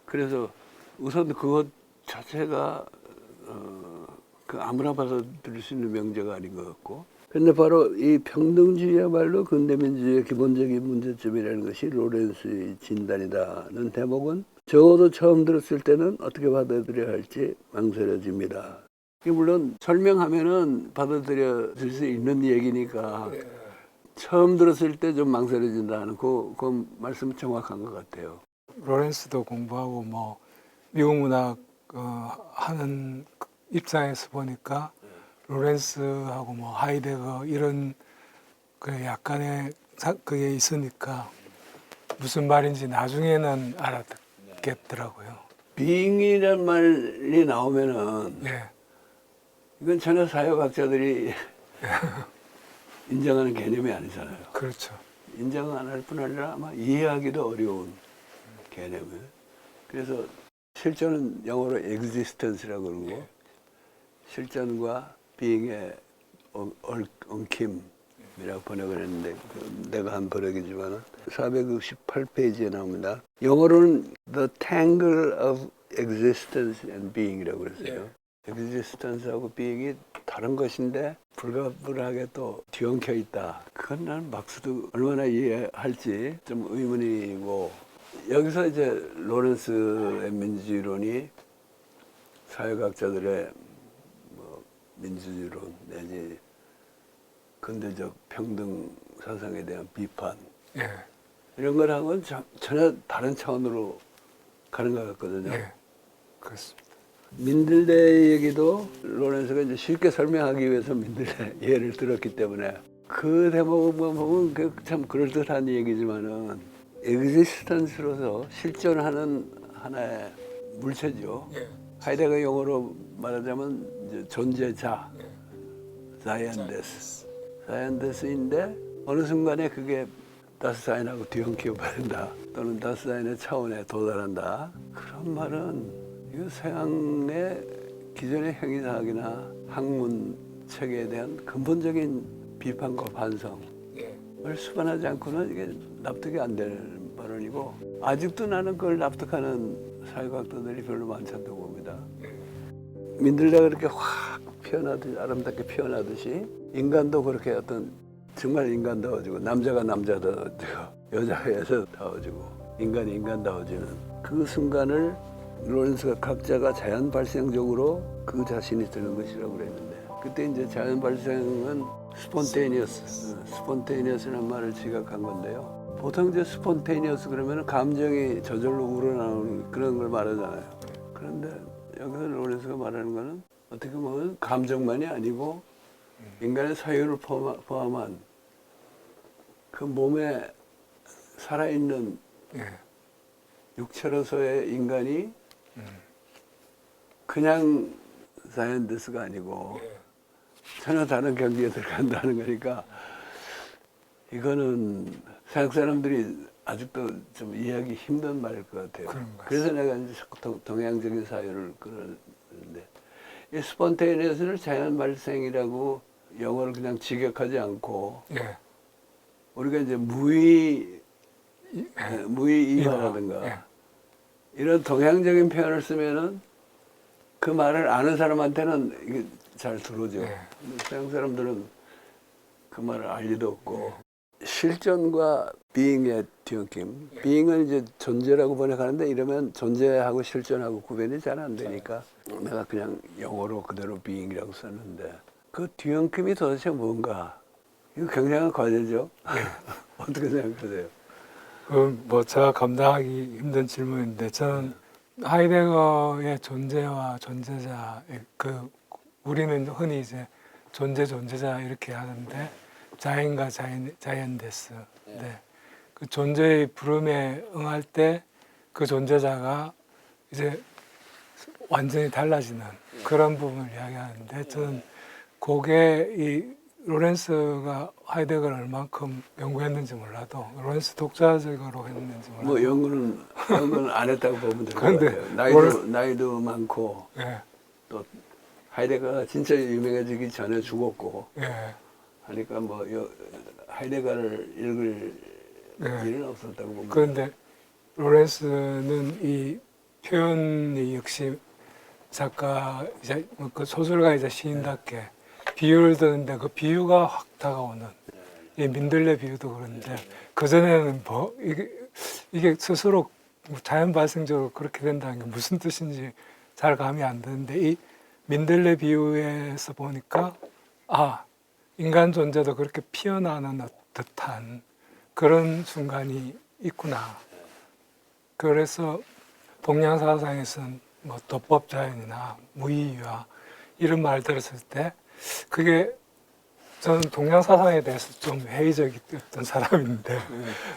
그래서 우선 그것 자체가 그 아무나 받아들일 수 있는 명제가 아닌 것 같고 그런데 바로 이 평등주의야말로 근대민주주의의 기본적인 문제점이라는 것이 로렌스의 진단이다는 대목은 적어도 처음 들었을 때는 어떻게 받아들여야 할지 망설여집니다. 물론 설명하면은 받아들여질 수 있는 얘기니까 처음 들었을 때 좀 망설여진다는 그 말씀은 정확한 것 같아요. 로렌스도 공부하고 뭐 미국 문학 하는 입장에서 보니까 로렌스하고 뭐 하이데거 이런 그 약간의 그게 있으니까 무슨 말인지 나중에는 알아듣겠더라고요. 빙이란 말이 나오면은 이건 전혀 사회학자들이 인정하는 개념이 아니잖아요. 그렇죠. 인정 안 할 뿐 아니라 아마 이해하기도 어려운 개념이에요. 그래서 실존은 영어로 existence라고 그러고 실존과 being의 엉킴이라고 번역을 했는데 내가 한 번역이지만 468페이지에 나옵니다. 영어로는 the tangle of existence and being이라고 그랬어요. 엑지스턴스하고 비잉이 다른 것인데 불가분하게 또 뒤엉켜 있다. 그건 난 막스도 얼마나 이해할지 좀 의문이고, 여기서 이제 로렌스의 민주주의론이 사회학자들의 뭐 민주주의론 내지 근대적 평등 사상에 대한 비판, 예, 이런 거랑은 전혀 다른 차원으로 가는 것 같거든요. 예, 그렇습니다. 민들레 얘기도 로렌스가 이제 쉽게 설명하기 위해서 민들레 예를 들었기 때문에 그 대목만 보면 참 그럴듯한 얘기지만은 엑지스턴스로서 실존하는 하나의 물체죠. 예, 하이데거 용어로 말하자면 이제 존재자, 사이언데스, 사이언데스인데 어느 순간에 그게 다스사인하고 뒤엉켜 버린다, 또는 다스사인의 차원에 도달한다. 그런 말은 이거 서양의 기존의 행위사학이나 학문 체계에 대한 근본적인 비판과 반성을 수반하지 않고는 이게 납득이 안 되는 발언이고, 아직도 나는 그걸 납득하는 사회과학자들이 별로 많지 않다고 봅니다. 민들레가 그렇게 확 피어나듯이, 아름답게 피어나듯이 인간도 그렇게 어떤 정말 인간다워지고, 남자가 남자다워지고, 여자가 여자다워지고, 인간이 인간다워지는 그 순간을 로렌스가 각자가 자연 발생적으로 그 자신이 드는 것이라고 그랬는데, 그때 이제 자연 발생은 스폰테이니어스라는 말을 지각한 건데요. 보통 이제 스폰테이니어스 그러면 감정이 저절로 우러나오는 그런 걸 말하잖아요. 그런데 여기서 로렌스가 말하는 거는 어떻게 보면 감정만이 아니고 인간의 사유를 포함한 그 몸에 살아있는 예, 육체로서의 인간이 그냥 사이언데스가 아니고 전혀 다른 경지에 들어간다는 거니까, 이거는 서양 사람들이 아직도 좀 이해하기 힘든 말일 것 같아요. 그래서 내가 이제 자꾸 동양적인 사유를 끌었는데, 이 스폰테이니어스를 자연 발생이라고 영어를 그냥 직역하지 않고, 예, 우리가 이제 무의이화라든가 예. 이런 동양적인 표현을 쓰면은 그 말을 아는 사람한테는 이게 잘 들어오죠. 예. 서양 사람들은 그 말을 알 리도 없고, 실존과 비잉의 뒤엉킴. 비잉은 이제 존재라고 번역하는데, 이러면 존재하고 실존하고 구별이 잘 안 되니까 내가 그냥 영어로 그대로 비잉이라고 썼는데, 그 뒤엉킴이 도대체 뭔가? 이거 굉장한 과제죠. 어떻게 생각하세요? 뭐 제가 감당하기 힘든 질문인데, 저는 하이데거의 존재와 존재자, 우리는 흔히 이제 존재자 이렇게 하는데, 자연과 자연데스. 네. 그 존재의 부름에 응할 때 그 존재자가 이제 완전히 달라지는 그런 부분을 이야기하는데, 저는 그게 이 로렌스가 하이데거를 얼만큼 연구했는지 몰라도, 로렌스 독자적으로 했는지 몰라도, 뭐 연구는 안 했다고 보면 될 것 같아요. 나이도 많고, 예, 또 하이데거가 진짜 유명해지기 전에 죽었고 예, 하니까 뭐 하이데거를 읽을 예. 일은 없었다고 봅니다. 그런데 로렌스는 이 표현이 역시 작가이자 그 소설가이자 시인답게 비유를 드는데, 그 비유가 확 다가오는, 이 민들레 비유도 그런데, 그전에는 뭐 이게 스스로 자연 발생적으로 그렇게 된다는 게 무슨 뜻인지 잘 감이 안 드는데, 이 민들레 비유에서 보니까 인간 존재도 그렇게 피어나는 듯한 그런 순간이 있구나. 그래서 동양 사상에서는 뭐 도법 자연이나 무의유화 이런 말 들었을 때, 그게 저는 동양 사상에 대해서 좀 회의적이었던 사람인데,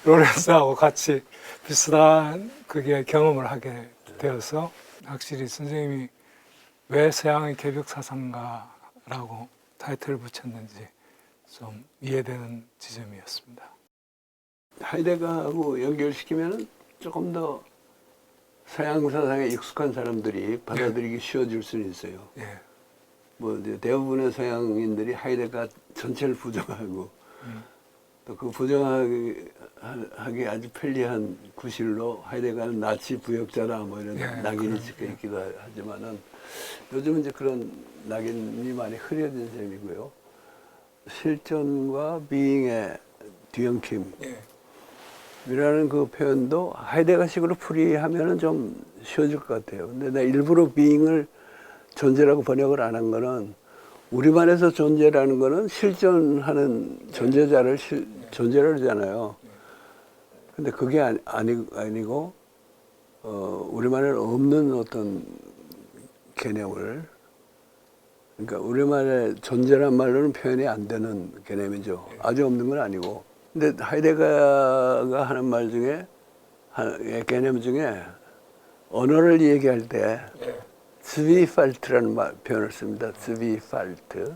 로렌스하고 같이 비슷한 그게 경험을 하게 되어서, 확실히 선생님이 왜 서양의 개벽 사상가라고 타이틀을 붙였는지 좀 이해되는 지점이었습니다. 하이데거하고 연결시키면 조금 더 서양 사상에 익숙한 사람들이 받아들이기 쉬워질 수는 있어요. 예, 뭐 이제 대부분의 서양인들이 하이데거 전체를 부정하고 또 그 부정하기 아주 편리한 구실로 하이데거는 나치 부역자라 뭐 이런 예, 낙인이 찍혀 예. 있기도 하지만은 요즘은 이제 그런 낙인이 많이 흐려진 셈이고요. 실존과 비잉의 뒤엉킴. 예. 이라는 그 표현도 하이데거식으로 풀이하면은 좀 쉬워질 것 같아요. 근데 내가 일부러 being을 존재라고 번역을 안 한 거는 우리말에서 존재라는 거는 실존하는 존재자를 존재를 하잖아요. 근데 그게 아니고 우리말에 없는 어떤 개념을, 그러니까 우리말에 존재란 말로는 표현이 안 되는 개념이죠. 아주 없는 건 아니고. 근데 하이데거가 하는 말 중에 개념 중에 언어를 얘기할 때 즈비팔트라는 표현을 씁니다. 즈비팔트.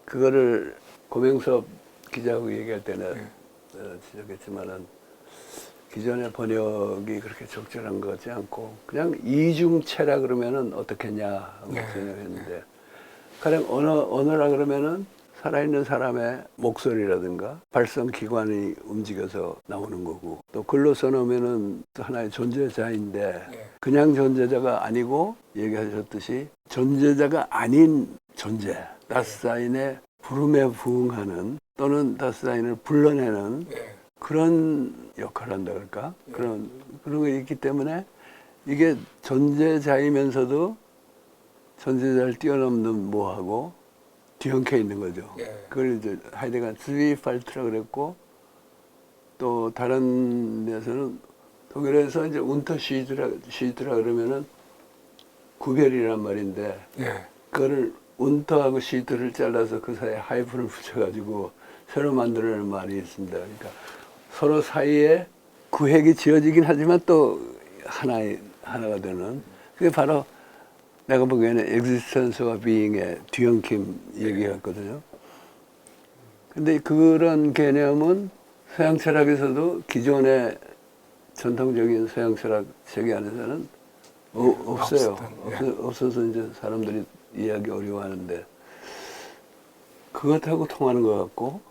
그거를 고명섭 기자하고 얘기할 때는 지적했지만은 기존의 번역이 그렇게 적절한 것 같지 않고 그냥 이중체라 그러면은 어떻겠냐 하고 생각했는데 가령 언어라 그러면은 살아있는 사람의 목소리라든가 발성 기관이 움직여서 나오는 거고 또 글로 써놓으면은 또 하나의 존재자인데 그냥 존재자가 아니고 얘기하셨듯이 존재자가 아닌 존재, 다스사인의 부름에 부응하는 또는 다스사인을 불러내는 그런 역할을 한다 그럴까? 그런 게 있기 때문에 이게 존재자이면서도 존재자를 뛰어넘는 뭐하고 뒤엉켜 있는 거죠. 그걸 이제 하이데거가 즈비팔트라고 그랬고 또 다른 데서는 독일에서 이제 운터시드라 그러면은 구별이란 말인데 그거를 운터하고 시드를 잘라서 그 사이에 하이픈을 붙여가지고 새로 만들어내는 말이 있습니다. 그러니까 서로 사이에 구획이 지어지긴 하지만 또 하나가 되는 그게 바로 내가 보기에는 existence와 being의 뒤엉킴 얘기였거든요. 근데 그런 개념은 서양 철학에서도 기존의 전통적인 서양 철학 세계 안에서는 없어요. 없어서 이제 사람들이 이해하기 어려워하는데 그것하고 통하는 것 같고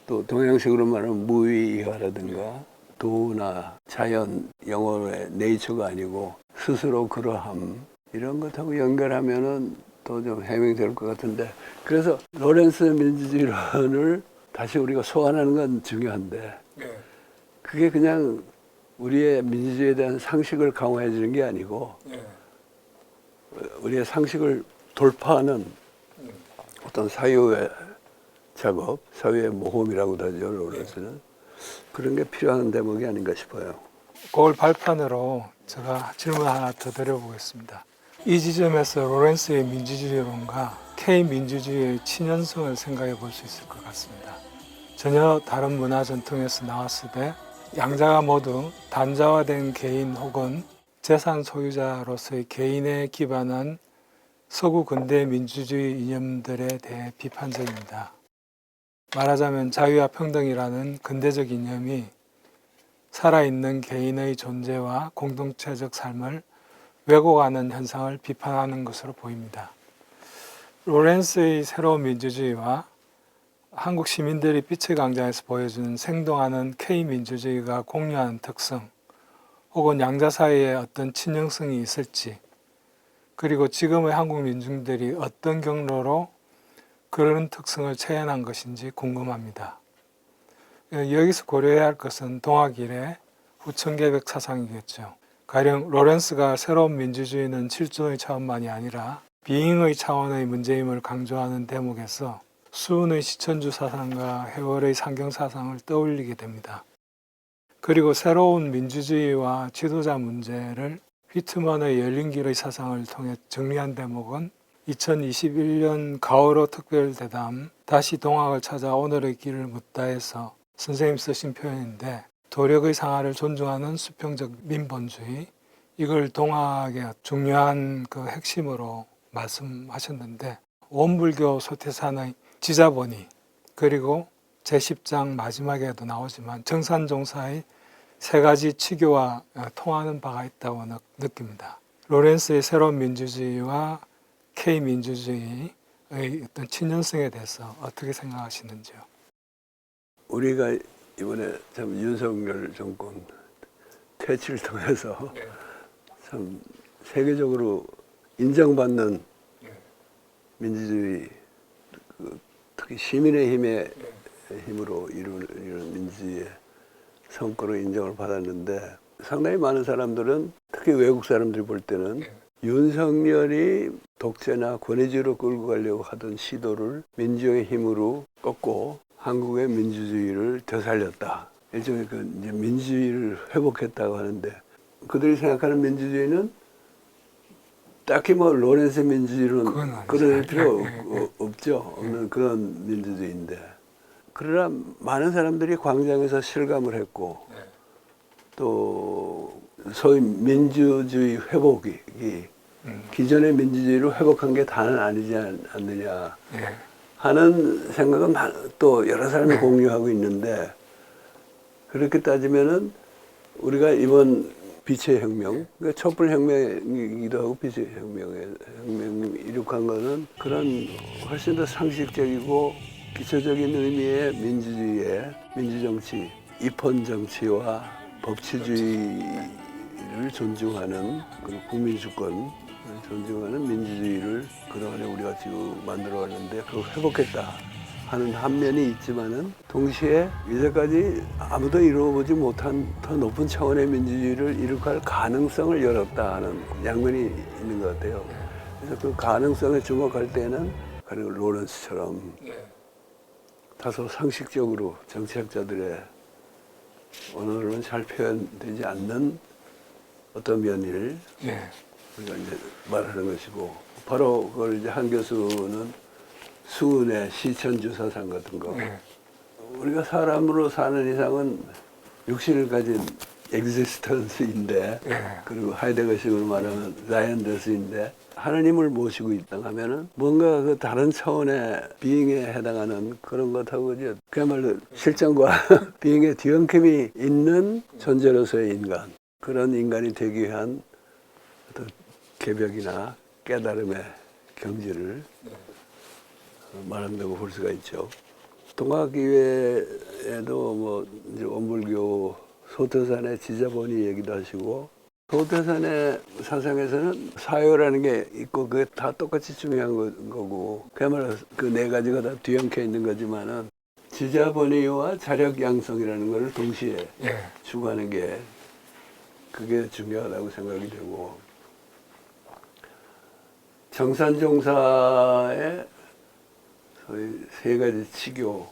또 동양식으로 말하면 무의이화라든가 도나 자연, 영어의 네이처가 아니고 스스로 그러함 이런 것하고 연결하면은 또 좀 해명될 것 같은데 그래서 로렌스 민주주의론을 다시 우리가 소환하는 건 중요한데 그게 그냥 우리의 민주주의에 대한 상식을 강화해 주는 게 아니고 우리의 상식을 돌파하는 어떤 사유의 작업, 사유의 모험이라고도 하죠, 로렌스는. 그런 게 필요한 대목이 아닌가 싶어요. 그걸 발판으로 제가 질문 하나 더 드려보겠습니다. 이 지점에서 로렌스의 민주주의론과 K민주주의의 친연성을 생각해 볼 수 있을 것 같습니다. 전혀 다른 문화 전통에서 나왔을 때 양자가 모두 단자화된 개인 혹은 재산 소유자로서의 개인에 기반한 서구 근대 민주주의 이념들에 대해 비판적입니다. 말하자면 자유와 평등이라는 근대적 이념이 살아있는 개인의 존재와 공동체적 삶을 왜곡하는 현상을 비판하는 것으로 보입니다. 로렌스의 새로운 민주주의와 한국 시민들이 빛의 광장에서 보여주는 생동하는 K민주주의가 공유하는 특성 혹은 양자 사이에 어떤 친형성이 있을지 그리고 지금의 한국 민중들이 어떤 경로로 그런 특성을 체현한 것인지 궁금합니다. 여기서 고려해야 할 것은 동학 이래 후천계백 사상이겠죠. 가령 로렌스가 새로운 민주주의는 실존의 차원만이 아니라 비잉의 차원의 문제임을 강조하는 대목에서 수은의 시천주 사상과 해월의 상경 사상을 떠올리게 됩니다. 그리고 새로운 민주주의와 지도자 문제를 휘트만의 열린 길의 사상을 통해 정리한 대목은 2021년 가오로 특별대담 다시 동학을 찾아 오늘의 길을 묻다에서 선생님 쓰신 표현인데 도력의 상하를 존중하는 수평적 민본주의 이걸 동학의 중요한 그 핵심으로 말씀하셨는데 원불교 소태산의 지자본이 그리고 제10장 마지막에도 나오지만 정산종사의 세 가지 치교와 통하는 바가 있다고 느낍니다. 로렌스의 새로운 민주주의와 K민주주의의 어떤 친연성에 대해서 어떻게 생각하시는지요? 우리가 이번에 참 윤석열 정권 퇴치를 통해서 예. 참 세계적으로 인정받는 예. 민주주의, 특히 시민의 힘의 예. 힘으로 이루는 민주주의의 성과로 인정을 받았는데 상당히 많은 사람들은 특히 외국 사람들이 볼 때는 예. 윤석열이 독재나 권위주의로 끌고 가려고 하던 시도를 민주의 힘으로 꺾고 한국의 민주주의를 되살렸다. 일종의 그 이제 민주주의를 회복했다고 하는데 그들이 생각하는 민주주의는 딱히 뭐 로렌스 민주주의로는 그건 아니죠. 끌어낼 필요 예. 없죠. 없는 그런 민주주의인데 그러나 많은 사람들이 광장에서 실감을 했고 예. 또 소위 민주주의 회복이 기존의 민주주의를 회복한 게 다는 아니지 않느냐 예. 하는 생각은 또 여러 사람이 공유하고 있는데 그렇게 따지면은 우리가 이번 빛의 혁명, 그러니까 촛불 혁명이기도 하고 빛의 혁명을 이룩한 거는 그런 훨씬 더 상식적이고 기초적인 의미의 민주주의의 민주정치, 입헌 정치와 법치주의를 존중하는 그리고 국민주권을 존중하는 민주주의를 그동안에 우리가 지금 만들어 왔는데 그걸 회복했다 하는 한 면이 있지만은 동시에 이제까지 아무도 이루어보지 못한 더 높은 차원의 민주주의를 이룩할 가능성을 열었다 하는 양면이 있는 것 같아요. 그래서 그 가능성에 주목할 때는 가령 로렌스처럼 예. 다소 상식적으로 정치학자들의 언어로는 잘 표현되지 않는 어떤 면을 예. 우리가 이제 말하는 것이고 바로 그걸 이제 한 교수는 수은의 시천주 사상 같은 거 예. 우리가 사람으로 사는 이상은 육신을 가진 엑지스턴스인데 예. 그리고 하이데거식으로 말하면 자이언데스인데 하나님을 모시고 있다 하면은 뭔가 그 다른 차원의 비잉에 해당하는 그런 것하고 이제 그야말로 실정과 비잉의 뒤엉킴이 있는 존재로서의 인간 그런 인간이 되기 위한 어떤 개벽이나 깨달음의 경지를 말한다고 볼 수가 있죠. 동학기회에도 뭐 이제 원불교 소태산의 지자본이 얘기도 하시고 소태산의 사상에서는 사유라는 게 있고 그게 다 똑같이 중요한 거고 그야말로 그 네 가지가 다 뒤엉켜 있는 거지만은 지자본의와 자력양성이라는 것을 동시에 예. 추구하는 게 그게 중요하다고 생각이 되고 정산종사의 소위 세 가지 치교는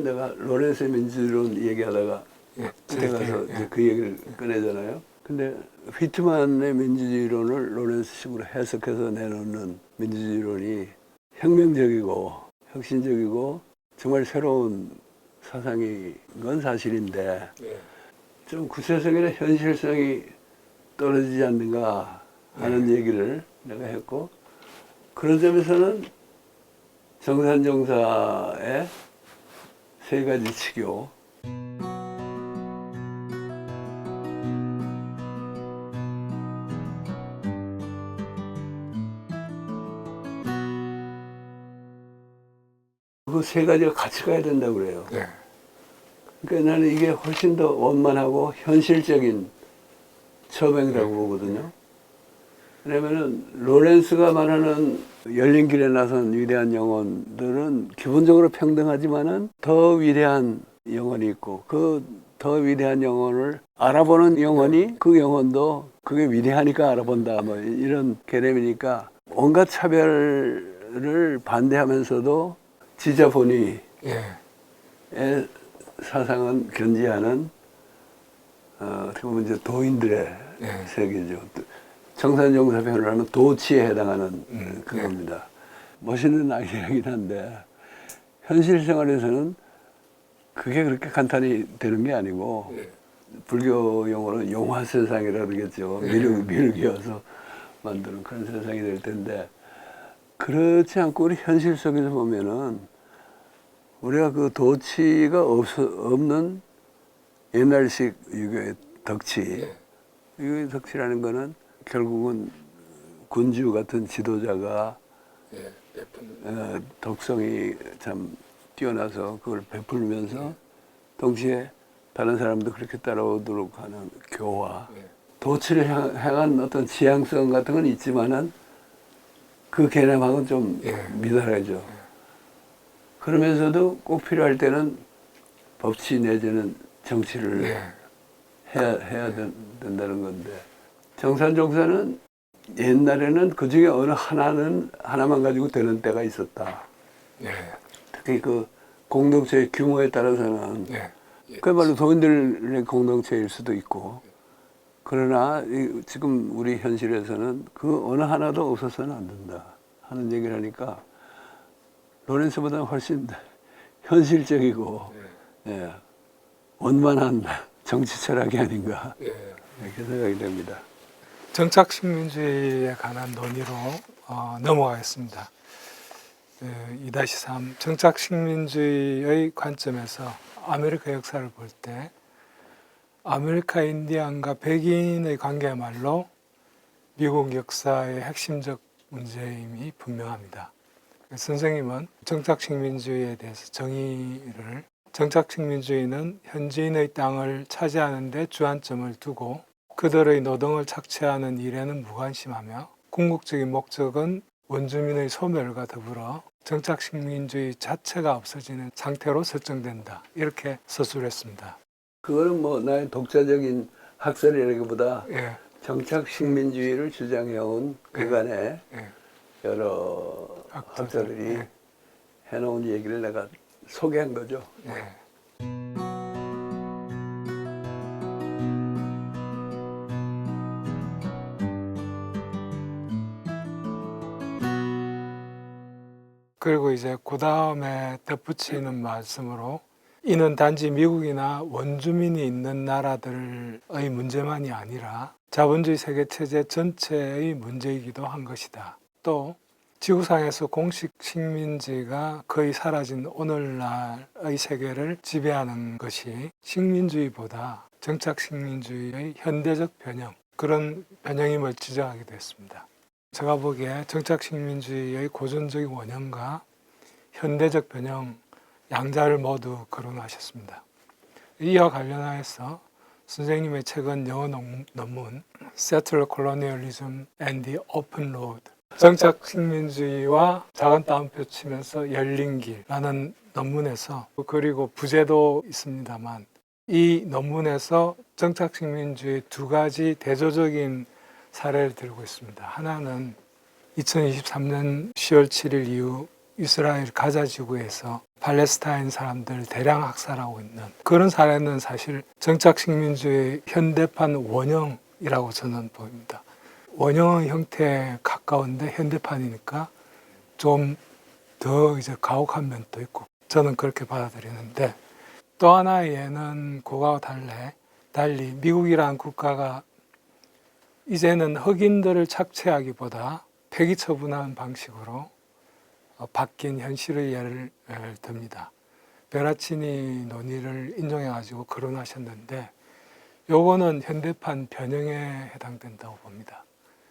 내가 로렌스 민주론 얘기하다가 예. 그때 가서 예. 이제 그 얘기를 꺼내잖아요. 근데 휘트만의 민주주의론을 로렌스식으로 해석해서 내놓는 민주주의론이 혁명적이고 혁신적이고 정말 새로운 사상인 건 사실인데 예. 좀 구체성이나 현실성이 떨어지지 않는가 하는 얘기를 내가 했고 그런 점에서는 정산종사의 세 가지 치교 그 세 가지가 같이 가야 된다고 그래요. 예. 그러니까 나는 이게 훨씬 더 원만하고 현실적인 처방이라고 보거든요. 왜냐면은 로렌스가 말하는 열린 길에 나선 위대한 영혼들은 기본적으로 평등하지만은 더 위대한 영혼이 있고 그 더 위대한 영혼을 알아보는 영혼이 그 영혼도 그게 위대하니까 알아본다 뭐 이런 개념이니까 온갖 차별을 반대하면서도 지자본의의 예. 사상은 견지하는 어떻게 보면 이제 도인들의 예. 세계죠. 정산종사 표현을 하면 도치에 해당하는 그겁니다. 멋있는 아이디어이긴 한데 현실 생활에서는 그게 그렇게 간단히 되는 게 아니고 예. 불교 용어로 용화 세상이라 그러겠죠. 미륵이어서 만드는 그런 세상이 될 텐데 그렇지 않고 우리 현실 속에서 보면은 우리가 그 도치가 없는 옛날식 유교의 덕치 유교의 덕치라는 거는 결국은 군주 같은 지도자가 예. 예쁜 덕성이 참 뛰어나서 그걸 베풀면서 동시에 다른 사람도 그렇게 따라오도록 하는 교화, 도치를 향한 어떤 지향성 같은 건 있지만은 그 개념하고는 좀 미달하죠. 그러면서도 꼭 필요할 때는 법치 내지는 정치를 해야 된다는 건데, 정산종사는 옛날에는 그 중에 어느 하나만 가지고 되는 때가 있었다. 특히 그 공동체의 규모에 따라서는 그야말로 도민들의 공동체일 수도 있고, 그러나 지금 우리 현실에서는 그 어느 하나도 없어서는 안 된다 하는 얘기를 하니까 로렌스보다는 훨씬 현실적이고 원만한 정치 철학이 아닌가 이렇게 생각이 됩니다. 정착식 민주주의에 관한 논의로 넘어가겠습니다. 2-3 정착식 민주주의의 관점에서 아메리카 역사를 볼 때 아메리카 인디안과 백인의 관계야말로 미국 역사의 핵심적 문제임이 분명합니다. 선생님은 정착식 민주주의에 대해서 정의를, 정착식 민주주의는 현지인의 땅을 차지하는 데 주안점을 두고 그들의 노동을 착취하는 일에는 무관심하며 궁극적인 목적은 원주민의 소멸과 더불어 정착식 민주주의 자체가 없어지는 상태로 설정된다. 이렇게 서술했습니다. 그거는 뭐 나의 독자적인 학설이라기보다 정착식 민주주의를 주장해온 그간의 여러 학자들이 해놓은 얘기를 내가 소개한 거죠. 그리고 이제 그 다음에 덧붙이는 말씀으로 이는 단지 미국이나 원주민이 있는 나라들의 문제만이 아니라 자본주의 세계체제 전체의 문제이기도 한 것이다. 또 지구상에서 공식 식민지가 거의 사라진 오늘날의 세계를 지배하는 것이 식민주의보다 정착 식민주의의 현대적 변형, 그런 변형임을 지적하기도 했습니다. 제가 보기에 정착 식민주의의 고전적인 원형과 현대적 변형 양자를 모두 거론하셨습니다. 이와 관련하여서 선생님의 최근 영어 논문 Settler Colonialism and the Open Road, 정착 식민주의와 작은 따옴표 치면서 열린 길라는 논문에서, 그리고 부제도 있습니다만 이 논문에서 정착 식민주의 두 가지 대조적인 사례를 들고 있습니다. 하나는 2023년 10월 7일 이후 이스라엘 가자 지구에서 팔레스타인 사람들 대량 학살하고 있는 그런 사례는 사실 정착 식민주의 현대판 원형이라고 저는 보입니다. 원형의 형태에 가까운데 현대판이니까 좀 더 이제 가혹한 면도 있고 저는 그렇게 받아들이는데, 또 하나의 예는 그거와 달리 미국이라는 국가가 이제는 흑인들을 착취하기보다 폐기 처분하는 방식으로 바뀐 현실의 예를 듭니다. 베라치니 논의를 인용해가지고 거론하셨는데 요거는 현대판 변형에 해당된다고 봅니다.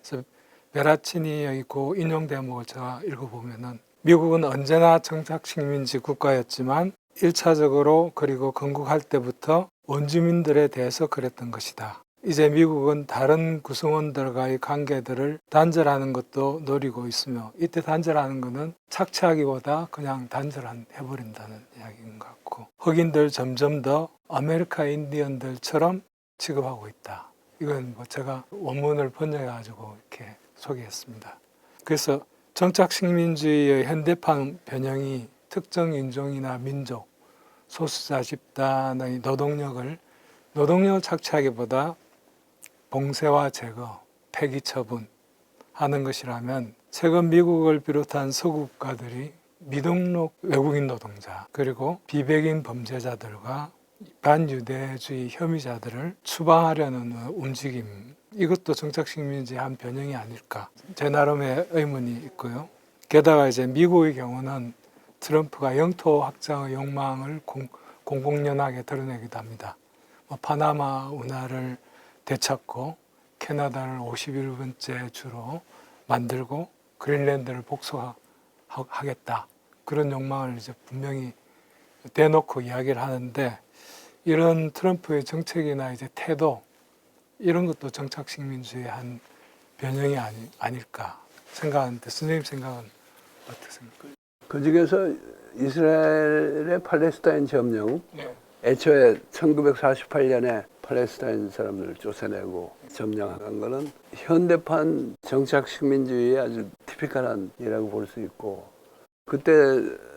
그래서 베라치니의 그 인용 대목을 제가 읽어보면은 미국은 언제나 정착 식민지 국가였지만 1차적으로 그리고 건국할 때부터 원주민들에 대해서 그랬던 것이다. 이제 미국은 다른 구성원들과의 관계들을 단절하는 것도 노리고 있으며, 이때 단절하는 것은 착취하기보다 그냥 단절해버린다는 이야기인 것 같고, 흑인들 점점 더 아메리카 인디언들처럼 취급하고 있다. 이건 뭐 제가 원문을 번역해가지고 이렇게 소개했습니다. 그래서 정착 식민주의의 현대판 변형이 특정 인종이나 민족, 소수자 집단의 노동력을 착취하기보다 봉쇄와 제거, 폐기 처분하는 것이라면 최근 미국을 비롯한 서구 국가들이 미등록 외국인 노동자 그리고 비백인 범죄자들과 반유대주의 혐의자들을 추방하려는 움직임, 이것도 정착 식민지의 한 변형이 아닐까, 제 나름의 의문이 있고요. 게다가 이제 미국의 경우는 트럼프가 영토 확장의 욕망을 공공연하게 드러내기도 합니다. 파나마 운하를 되찾고 캐나다를 51번째 주로 만들고 그린랜드를 복속하겠다, 그런 욕망을 이제 분명히 대놓고 이야기를 하는데 이런 트럼프의 정책이나 이제 태도 이런 것도 정착 식민주의의 한 변형이 아닐까 생각하는데 선생님 생각은 어떠십니까? 그 중에서 이스라엘의 팔레스타인 점령, 네. 애초에 1948년에 팔레스타인 사람들을 쫓아내고 점령한 거는 현대판 정착 식민주의의 아주 티피컬한 이라고 볼 수 있고, 그때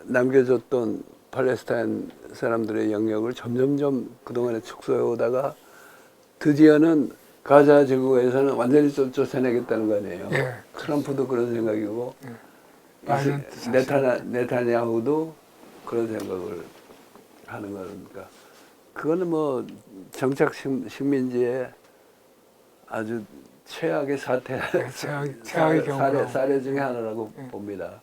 남겨줬던 팔레스타인 사람들의 영역을 점점점 그동안에 축소해 오다가 드디어는 가자 지구에서는 완전히 쫓아내겠다는 거 아니에요. 예. 트럼프도 그런 생각이고 바이든도 사실 네타냐후도 그런 생각을 하는 거니까 그거는 뭐 정착 식민지의 아주 최악의 최악의 경우로 사례 중에 하나라고 봅니다.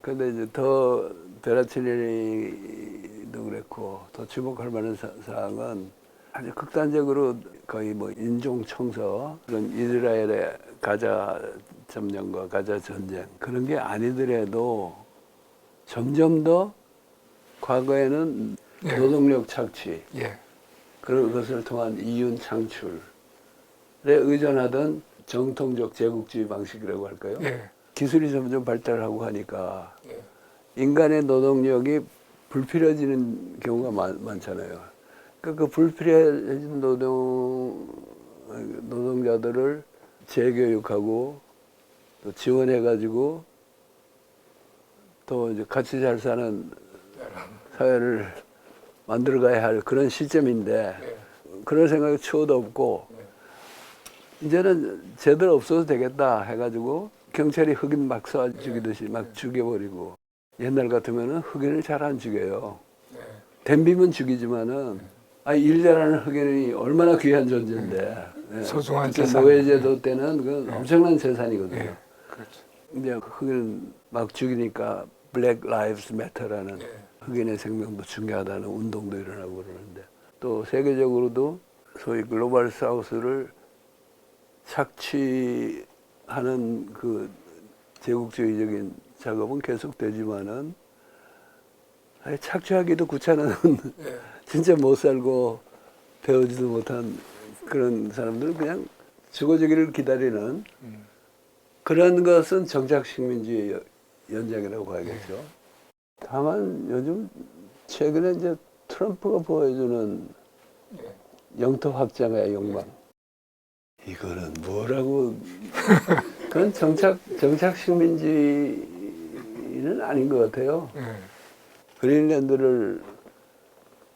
그런데 이제 더 베라치니도 그랬고 더 주목할 만한 사항은 아주 극단적으로 거의 뭐 인종 청소 그런 이스라엘의 가자 점령과 가자 전쟁 그런 게 아니더라도 점점 더 과거에는 예. 노동력 착취 예. 그런 것을 통한 이윤 창출에 의존하던 정통적 제국주의 방식이라고 할까요? 예. 기술이 점점 발달하고 하니까 예. 인간의 노동력이 불필요해지는 경우가 많잖아요. 그러니까 그 불필요해진 노동자들을 재교육하고 또 지원해가지고 또 이제 같이 잘 사는 사회를 만들어가야 할 그런 시점인데 그런 생각이 추호도 없고 이제는 제대로 없어도 되겠다 해가지고 경찰이 흑인 막 쏴 죽이듯이 막 죽여버리고 옛날 같으면은 흑인을 잘 안 죽여요. 덤비면 죽이지만은 일 잘하는 흑인이 얼마나 귀한 존재인데 소중한 그때 재산. 노예제도 때는 그 엄청난 재산이거든요. 예. 그렇죠. 이제 흑인 막 죽이니까 Black Lives Matter라는 흑인의 생명도 중요하다는 운동도 일어나고 그러는데 또 세계적으로도 소위 글로벌 사우스를 착취하는 그 제국주의적인 작업은 계속되지만은 착취하기도 귀찮은 진짜 못 살고 배우지도 못한 그런 사람들은 그냥 죽어주기를 기다리는 그런 것은 정착 식민주의 연장이라고 봐야겠죠. 다만 요즘 최근에 이제 트럼프가 보여주는 영토 확장의 욕망 이거는 뭐라고 그건 정착 식민주의는 아닌 것 같아요. 예. 그린랜드를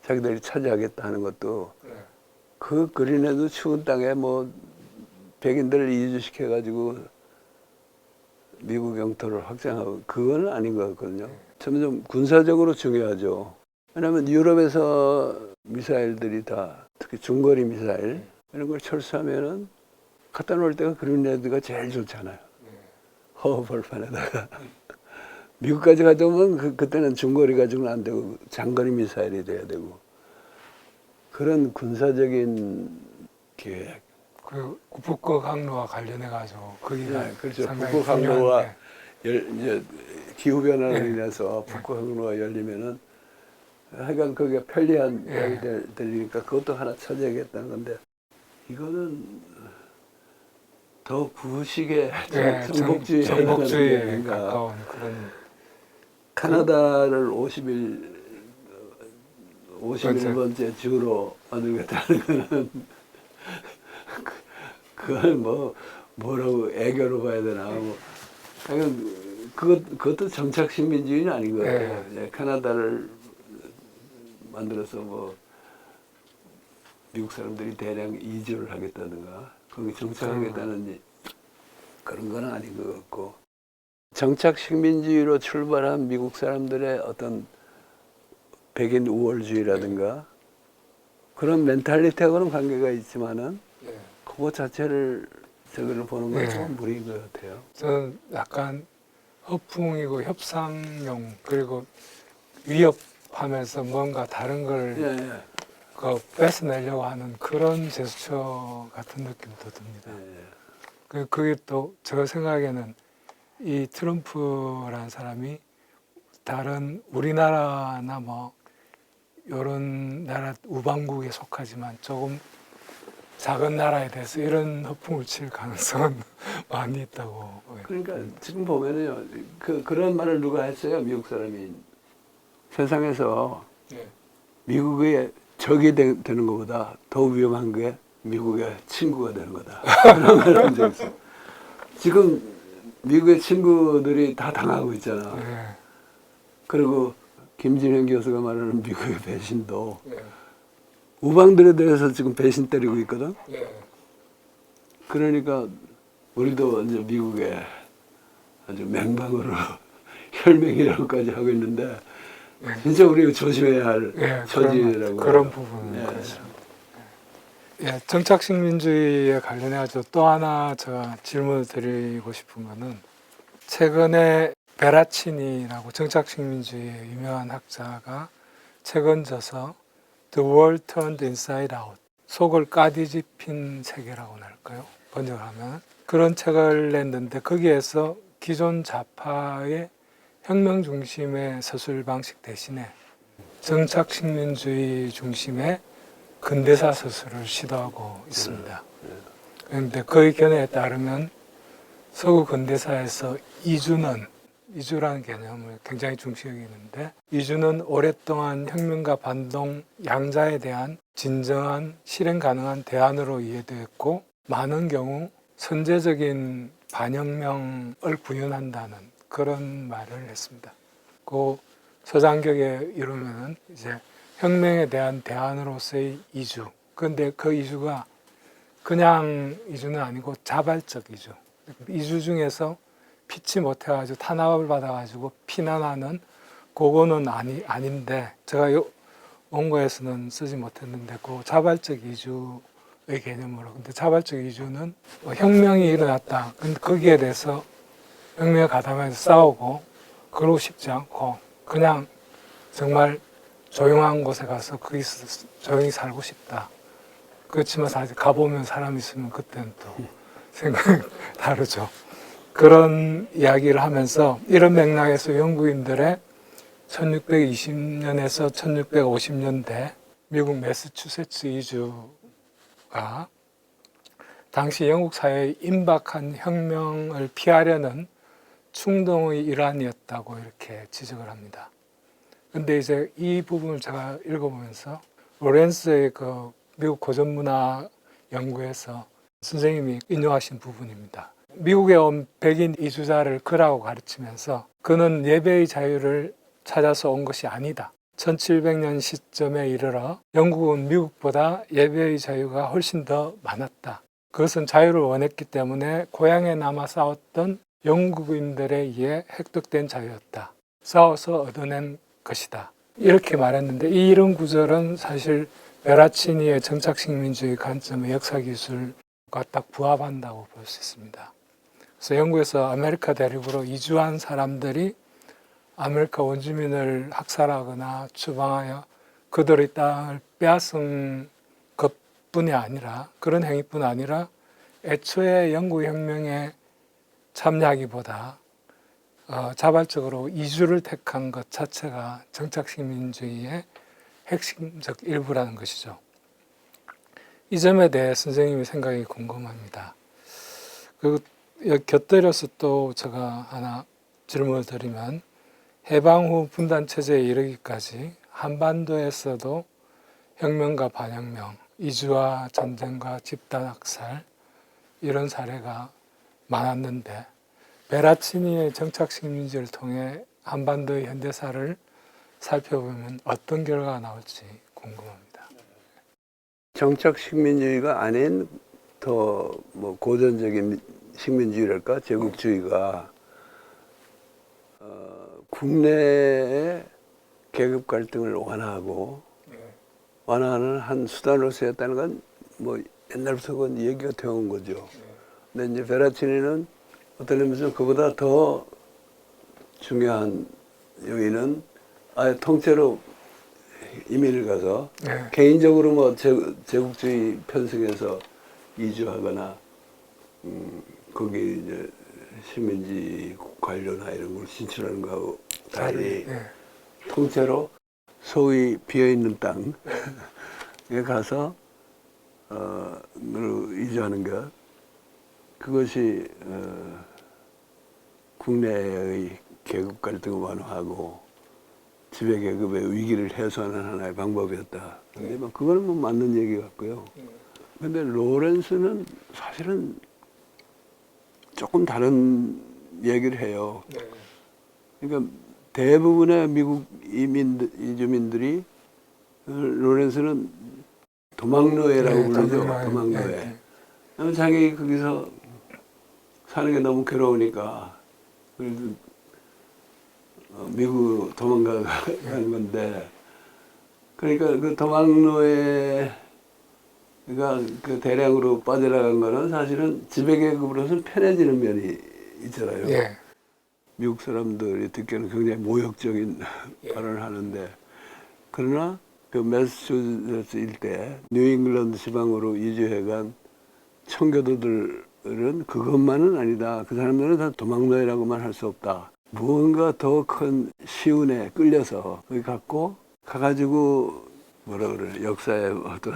자기들이 차지하겠다 하는 것도 그 그린랜드 추운 땅에 뭐 백인들을 이주시켜가지고 미국 영토를 확장하고 그건 아닌 것 같거든요. 점점 군사적으로 중요하죠. 왜냐하면 유럽에서 미사일들이 다 특히 중거리 미사일 이런 걸 철수하면은 갖다 놓을 때가 그린랜드가 제일 좋잖아요. 허벌판에다가 미국까지 가져오면 그때는 중거리 가지고는 안 되고 장거리 미사일이 돼야 되고 그런 군사적인 계획. 그 북극 항로와 관련해 가지고 거기가 그렇죠. 상당히 북극 항로가 중요한데. 이제 기후 변화로 인해서 북극 항로가 열리면은 하여간 거기가 편리한 약이 되니까 그것도 하나 차지하겠다는 건데 이거는 더 구식의 정복주의에 가까운 그런 카나다를 51번째 주로 만들겠다는 거는 그건 뭐라고 애교로 봐야 되나 뭐 하여간 그것도 정착 식민주의는 아닌 것 같아요. 카나다를 만들어서 뭐 미국 사람들이 대량 이주를 하겠다든가 거기 정착하겠다는 그런 건 아닌 것 같고 정착 식민주의로 출발한 미국 사람들의 어떤 백인 우월주의라든가 그런 멘탈리티하고는 관계가 있지만은 그거 자체를 저기를 보는 건 좀 무리인 것 같아요. 저는 약간 허풍이고 협상용 그리고 위협하면서 뭔가 다른 걸 뺏어내려고 하는 그런 제스처 같은 느낌도 듭니다. 그게 또 저 생각에는 이 트럼프라는 사람이 다른 우리나라나 뭐 이런 나라 우방국에 속하지만 조금 작은 나라에 대해서 이런 허풍을 칠 가능성은 많이 있다고. 그러니까 지금 보면은요, 그런 말을 누가 했어요? 미국 사람이. 세상에서 네. 미국의 적이 되는 것보다 더 위험한 게 미국의 친구가 되는 거다. 그런 말을 한 적 있어요. 지금 미국의 친구들이 다 당하고 있잖아. 네. 그리고 김진현 교수가 말하는 미국의 배신도 네. 우방들에 대해서 지금 배신 때리고 있거든. 네. 그러니까 우리도 이제 미국에 아주 맹방으로 혈맹이라고까지 하고 있는데 진짜 우리가 조심해야 할 예, 처지라고. 그런 부분은 예. 그렇죠. 예, 정착식 민주의에 관련해서 또 하나 제가 질문을 드리고 싶은 거는 최근에 베라치니라고 정착식 민주의의 유명한 학자가 책을 져서 The World Turned Inside Out, 속을 까디집힌 세계라고 할까요? 번역을 하면 그런 책을 냈는데 거기에서 기존 좌파의 혁명 중심의 서술 방식 대신에 정착식 민주의 중심의 근대사 서술을 시도하고 있습니다. 그런데 그 의견에 따르면 서구 근대사에서 이주라는 개념을 굉장히 중시 여기는데, 이주는 오랫동안 혁명과 반동 양자에 대한 진정한 실행 가능한 대안으로 이해되었고, 많은 경우 선제적인 반혁명을 구현한다는 그런 말을 했습니다. 그 서장격에 이르면은 이제 혁명에 대한 대안으로서의 이주. 그런데 그 이주가 그냥 이주는 아니고 자발적 이주. 이주 중에서 피치 못해가지고 탄압을 받아가지고 피난하는 그거는 아닌데 제가 원고에서는 쓰지 못했는데 그 자발적 이주의 개념으로. 근데 자발적 이주는 혁명이 일어났다. 근데 거기에 대해서 혁명에 가담해서 싸우고 그러고 싶지 않고 그냥 정말 조용한 곳에 가서 거기서 조용히 살고 싶다. 그렇지만 사실 가보면 사람 있으면 그때는 또 생각이 다르죠. 그런 이야기를 하면서 이런 맥락에서 영국인들의 1620년에서 1650년대 미국 매사추세츠 이주가 당시 영국 사회의 임박한 혁명을 피하려는 충동의 일환이었다고 이렇게 지적을 합니다. 근데 이제 이 부분을 제가 읽어보면서 로렌스의 그 미국 고전문화 연구에서 선생님이 인용하신 부분입니다. 미국에 온 백인 이주자를 그라고 가르치면서 그는 예배의 자유를 찾아서 온 것이 아니다. 1700년 시점에 이르러 영국은 미국보다 예배의 자유가 훨씬 더 많았다. 그것은 자유를 원했기 때문에 고향에 남아 싸웠던 영국인들에 의해 획득된 자유였다. 싸워서 얻어낸 것이다. 이렇게 말했는데 이런 구절은 사실 베라치니의 정착식 민주의 관점의 역사기술과 딱 부합한다고 볼 수 있습니다. 그래서 영국에서 아메리카 대륙으로 이주한 사람들이 아메리카 원주민을 학살하거나 추방하여 그들의 땅을 빼앗은 것뿐이 아니라, 그런 행위뿐 아니라 애초에 영국 혁명에 참여하기보다 자발적으로 이주를 택한 것 자체가 정착식 민주의의 핵심적 일부라는 것이죠. 이 점에 대해 선생님의 생각이 궁금합니다. 그리고 곁들여서 또 제가 하나 질문을 드리면, 해방 후 분단 체제에 이르기까지 한반도에서도 혁명과 반혁명, 이주와 전쟁과 집단 학살 이런 사례가 많았는데 베라치니의 정착식 민주를 통해 한반도의 현대사를 살펴보면 어떤 결과가 나올지 궁금합니다. 정착 식민주의가 아닌 더 뭐 고전적인 식민주의랄까 제국주의가 국내의 계급 갈등을 완화하고 완화하는 한 수단으로 쓰였다는 건 뭐 옛날부터 그건 얘기가 되어온 거죠. 근데 이제 베라치니는 어떤 의미에서 그보다 더 중요한 요인은 아예 통째로 이민을 가서 개인적으로 뭐 제국주의 편승해서 이주하거나 거기 이제 식민지 관료나 이런 걸 진출하는 거하고 달리 통째로 소위 비어있는 땅에 가서 이주하는 것, 그것이 국내의 계급 갈등을 완화하고 지배계급의 위기를 해소하는 하나의 방법이었다. 근데 뭐 그거는 뭐 맞는 얘기 같고요. 근데 로렌스는 사실은 조금 다른 얘기를 해요. 그러니까 대부분의 미국 이주민들이 로렌스는 도망노예라고 부르죠. 도망노예. 자기 거기서 사는 게 너무 괴로우니까 그래도 미국으로 도망가는 건데, 그러니까 그 도망노예가 그 대량으로 빠져나간 거는 사실은 지배계급으로서는 편해지는 면이 있잖아요. 예. 미국 사람들이 듣기에는 굉장히 모욕적인 발언을 하는데, 그러나 그 매사추세츠 일대 뉴잉글랜드 지방으로 이주해간 청교도들은 그것만은 아니다. 그 사람들은 다 도망노예라고만 할 수 없다. 무언가 더 큰 시운에 끌려서 거기 가가지고 뭐라 그래, 역사의 어떤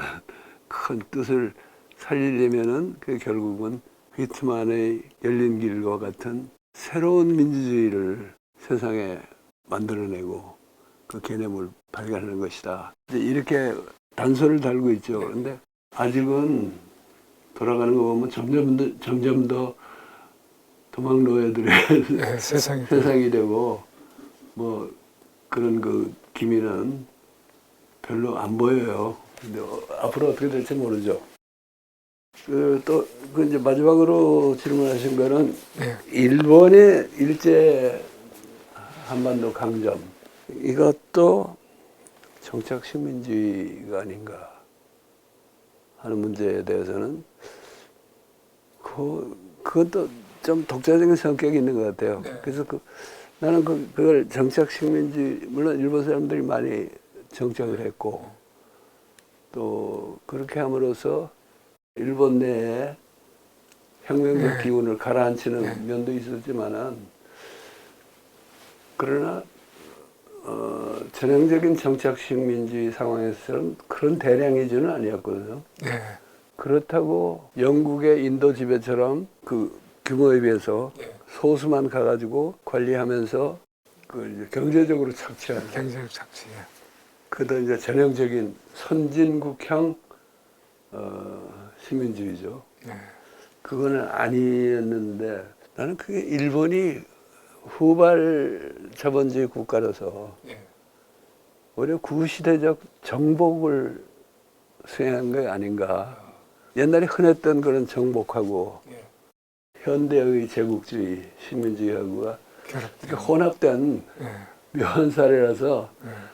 큰 뜻을 살리려면은 그 결국은 휘트만의 열린 길과 같은 새로운 민주주의를 세상에 만들어내고 그 개념을 발견하는 것이다. 이제 이렇게 단서를 달고 있죠. 그런데 아직은 돌아가는 거 보면 점점 더 도망노예들의 예, 세상이 되고 뭐 그런 그 기미는 별로 안 보여요. 근데 앞으로 어떻게 될지 모르죠. 또 이제 마지막으로 질문하신 거는 일본의 일제 한반도 강점, 이것도 정착 식민주의가 아닌가 하는 문제에 대해서는 그것도 좀 독자적인 성격이 있는 것 같아요. 그래서 나는 그걸 정착 식민주의, 물론 일본 사람들이 많이 정착을 했고 또 그렇게 함으로써 일본 내에 혁명적 기운을 가라앉히는 면도 있었지만은, 그러나 전형적인 정착 식민주의 상황에서는 그런 대량 이주는 아니었거든요. 그렇다고 영국의 인도 지배처럼 그 규모에 비해서 소수만 가가지고 관리하면서 그 이제 경제적으로 착취하는. 경제적 착취. 그도 이제 전형적인 선진국형 식민주의죠. 그거는 아니었는데, 나는 그게 일본이 후발 자본주의 국가라서 오히려 구시대적 정복을 수행한 게 아닌가. 옛날에 흔했던 그런 정복하고 현대의 제국주의, 식민주의하고가 이렇게 혼합된 묘한 사례라서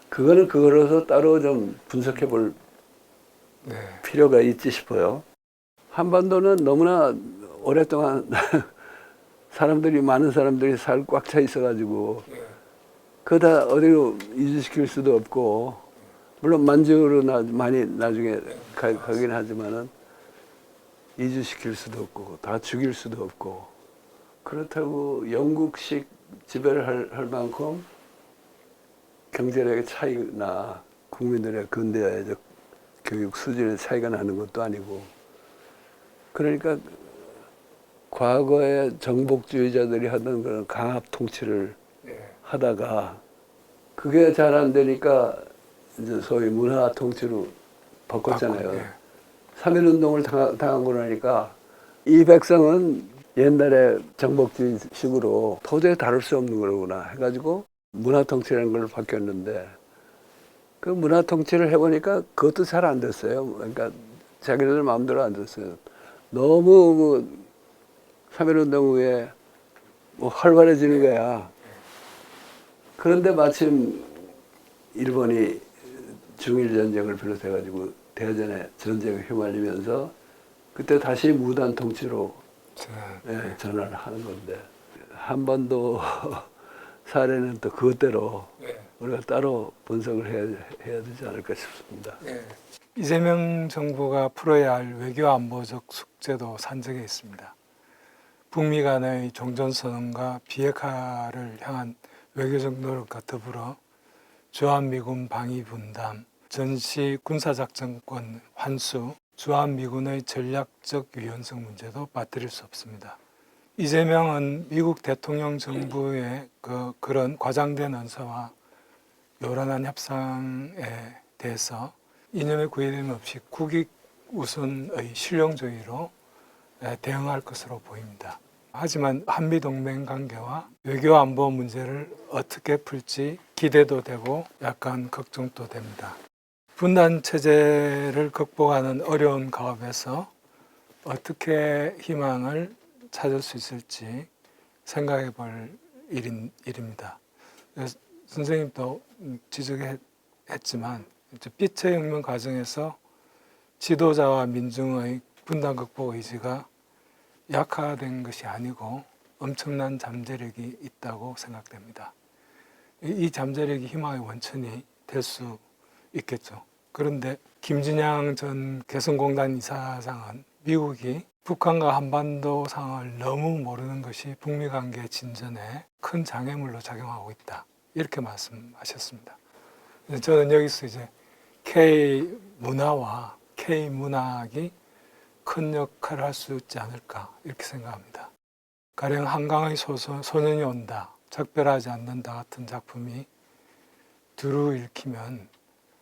그거는 그거로서 따로 좀 분석해 볼 필요가 있지 싶어요. 한반도는 너무나 오랫동안 많은 사람들이 살 꽉 차 있어가지고 그거 다 어디로 이주시킬 수도 없고, 물론 만주로 많이 나중에 가긴 하지만은 이주시킬 수도 없고 다 죽일 수도 없고, 그렇다고 영국식 지배를 할 만큼 경제력의 차이나 국민들의 근대화적 교육 수준의 차이가 나는 것도 아니고, 그러니까 과거에 정복주의자들이 하던 그런 강압 통치를 하다가 그게 잘 안 되니까 이제 소위 문화 통치로 바꿨잖아요. 3.1운동을 당하고 나니까 이 백성은 옛날에 정복주의식으로 도저히 다룰 수 없는 거구나 해가지고 문화 통치라는 걸로 바뀌었는데, 그 문화 통치를 해보니까 그것도 잘 안 됐어요. 그러니까 자기네들 마음대로 안 됐어요. 너무 3.1운동 후에 활발해지는 거야. 그런데 마침 일본이 중일전쟁을 비롯해가지고 대전에 전쟁에 휘말리면서 그때 다시 무단 통치로 전환을 하는 건데, 한반도 사례는 또 그것대로 우리가 따로 분석을 해야 되지 않을까 싶습니다. 이재명 정부가 풀어야 할 외교 안보적 숙제도 산적에 있습니다. 북미 간의 종전선언과 비핵화를 향한 외교적 노력과 더불어 주한미군 방위 분담, 전시 군사작전권 환수, 주한미군의 전략적 유연성 문제도 빠뜨릴 수 없습니다. 이재명은 미국 대통령 정부의 그런 과장된 언사와 요란한 협상에 대해서 이념의 구애됨 없이 국익 우선의 실용주의로 대응할 것으로 보입니다. 하지만 한미동맹 관계와 외교안보 문제를 어떻게 풀지 기대도 되고 약간 걱정도 됩니다. 분단 체제를 극복하는 어려운 가업에서 어떻게 희망을 찾을 수 있을지 생각해 볼 일입니다. 선생님도 지적했지만 빛의 혁명 과정에서 지도자와 민중의 분단 극복 의지가 약화된 것이 아니고 엄청난 잠재력이 있다고 생각됩니다. 이 잠재력이 희망의 원천이 될 수 있겠죠. 그런데 김진양 전 개성공단 이사장은 미국이 북한과 한반도 상황을 너무 모르는 것이 북미 관계 진전에 큰 장애물로 작용하고 있다. 이렇게 말씀하셨습니다. 저는 여기서 이제 K 문화와 K 문학이 큰 역할을 할 수 있지 않을까 이렇게 생각합니다. 가령 한강의 소년이 온다, 작별하지 않는다 같은 작품이 두루 읽히면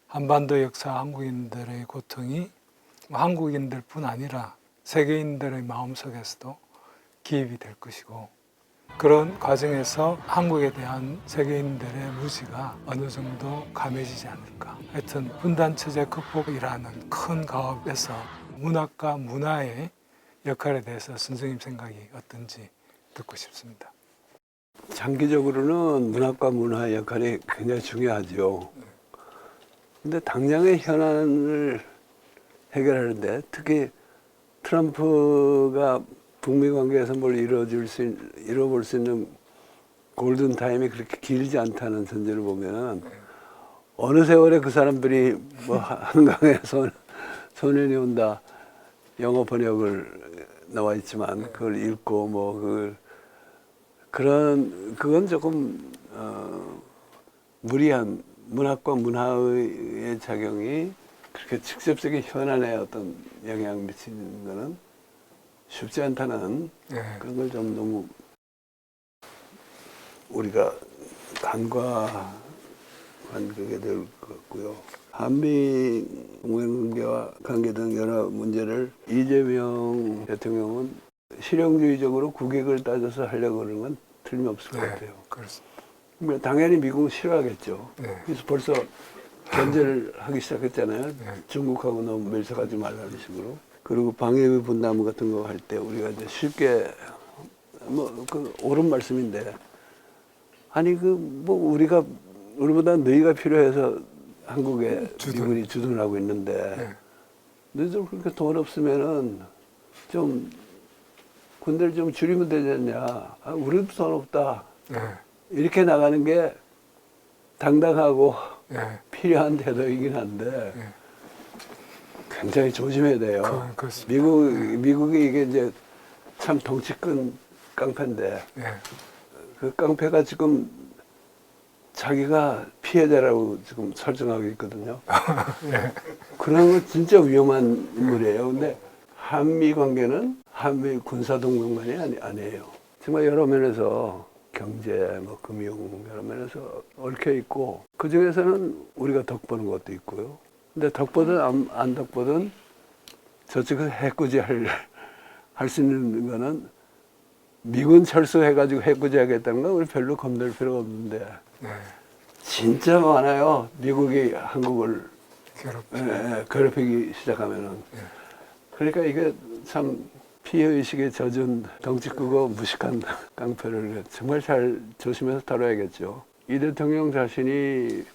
한반도 역사 한국인들의 고통이 한국인들뿐 아니라 세계인들의 마음속에서도 기입이 될 것이고 그런 과정에서 한국에 대한 세계인들의 무지가 어느 정도 감해지지 않을까. 하여튼 분단체제 극복이라는 큰 가업에서 문학과 문화의 역할에 대해서 선생님 생각이 어떤지 듣고 싶습니다. 장기적으로는 문학과 문화의 역할이 굉장히 중요하죠. 근데 당장의 현안을 해결하는데 특히 트럼프가 북미 관계에서 뭘 이뤄볼 수 있는 골든 타임이 그렇게 길지 않다는 전제를 보면은 어느 세월에 그 사람들이 뭐 한강에 소년이 온다 영어 번역을 나와 있지만 그걸 읽고 뭐 그건 조금 무리한 문학과 문화의 작용이 그렇게 직접적인 현안에 어떤 영향을 미치는 거는 쉽지 않다는 그런 걸 좀 너무 우리가 간과한 그게 될 것 같고요. 한미 동맹관계와 관계등 여러 문제를 이재명 대통령은 실용주의적으로 국익을 따져서 하려고 하는 건 틀림없을 것 같아요. 그렇습니다. 당연히 미국은 싫어하겠죠. 그래서 벌써 견제를 하기 시작했잖아요. 중국하고 너무 밀착하지 말라는 식으로. 그리고 방위비 분담 같은 거 할 때 우리가 이제 쉽게 옳은 말씀인데 아니 우리보다 너희가 필요해서 한국에 미군이 주둔하고 있는데 너희들 그렇게 돈 없으면은 좀 군대를 좀 줄이면 되지 않냐. 우리도 돈 없다. 이렇게 나가는 게 당당하고 필요한 태도이긴 한데 굉장히 조심해야 돼요. 미국이 이게 이제 참 덩치 큰 깡패인데 그 깡패가 지금 자기가 피해자라고 지금 설정하고 있거든요. 그런 거 진짜 위험한 인물이에요. 근데 한미 관계는 한미 군사동맹만이 아니에요. 정말 여러 면에서 경제, 금융 여러 면에서 얽혀 있고 그 중에서는 우리가 덕 보는 것도 있고요. 근데 덕 보든 안 덕 보든 저쪽에서 해코지 할 수 있는 거는 미군 철수해가지고 해코지 하겠다는 건 우리 별로 겁낼 필요가 없는데 진짜 많아요. 미국이 한국을 괴롭히기 시작하면은. 그러니까 이게 참 피해의식에 젖은 덩치 크고 무식한 깡패를 정말 잘 조심해서 다뤄야겠죠. 이 대통령 자신이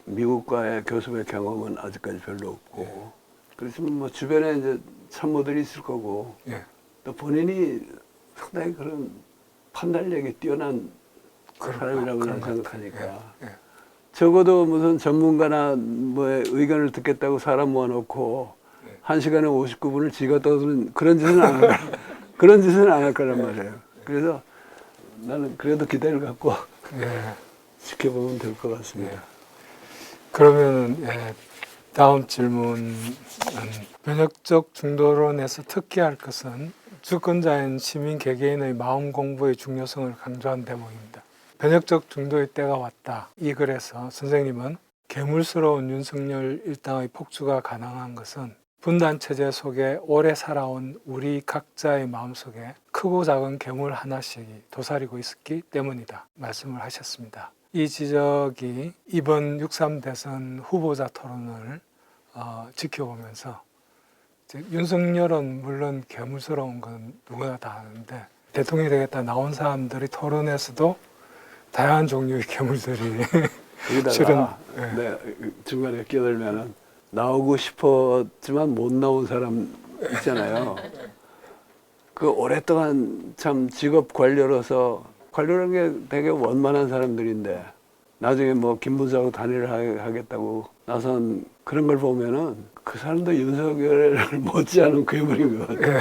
미국과의 교섭의 경험은 아직까지 별로 없고 그렇지만 뭐 주변에 이제 참모들이 있을 거고 또 본인이 상당히 그런 판단력이 뛰어난 사람이라고 저는 생각하니까 적어도 무슨 전문가나 뭐의 의견을 듣겠다고 사람 모아놓고 1시간에 59분을 지가 떠드는 그런 짓은 안 할 거란 말이에요. 그래서 나는 그래도 기대를 갖고 지켜보면 될 것 같습니다. 그러면은 다음 질문은 변혁적 중도론에서 특기할 것은 주권자인 시민 개개인의 마음 공부의 중요성을 강조한 대목입니다. 변혁적 중도의 때가 왔다. 이 글에서 선생님은 괴물스러운 윤석열 일당의 폭주가 가능한 것은 분단 체제 속에 오래 살아온 우리 각자의 마음속에 크고 작은 괴물 하나씩 도사리고 있었기 때문이다 말씀을 하셨습니다. 이 지적이 이번 6.3 대선 후보자 토론을 지켜보면서 윤석열은 물론 괴물스러운 건 누구나 다 아는데 대통령이 되겠다 나온 사람들이 토론에서도 다양한 종류의 괴물들이 실은 여기다가 네, 중간에 끼어들면은 나오고 싶었지만 못 나온 사람 있잖아요. 그 오랫동안 참 직업 관료로서 관료라는 게 되게 원만한 사람들인데 나중에 뭐 김부수하고 단일을 하겠다고 나선 그런 걸 보면은 그 사람도 윤석열을 못지않은 괴물인 것 같아요.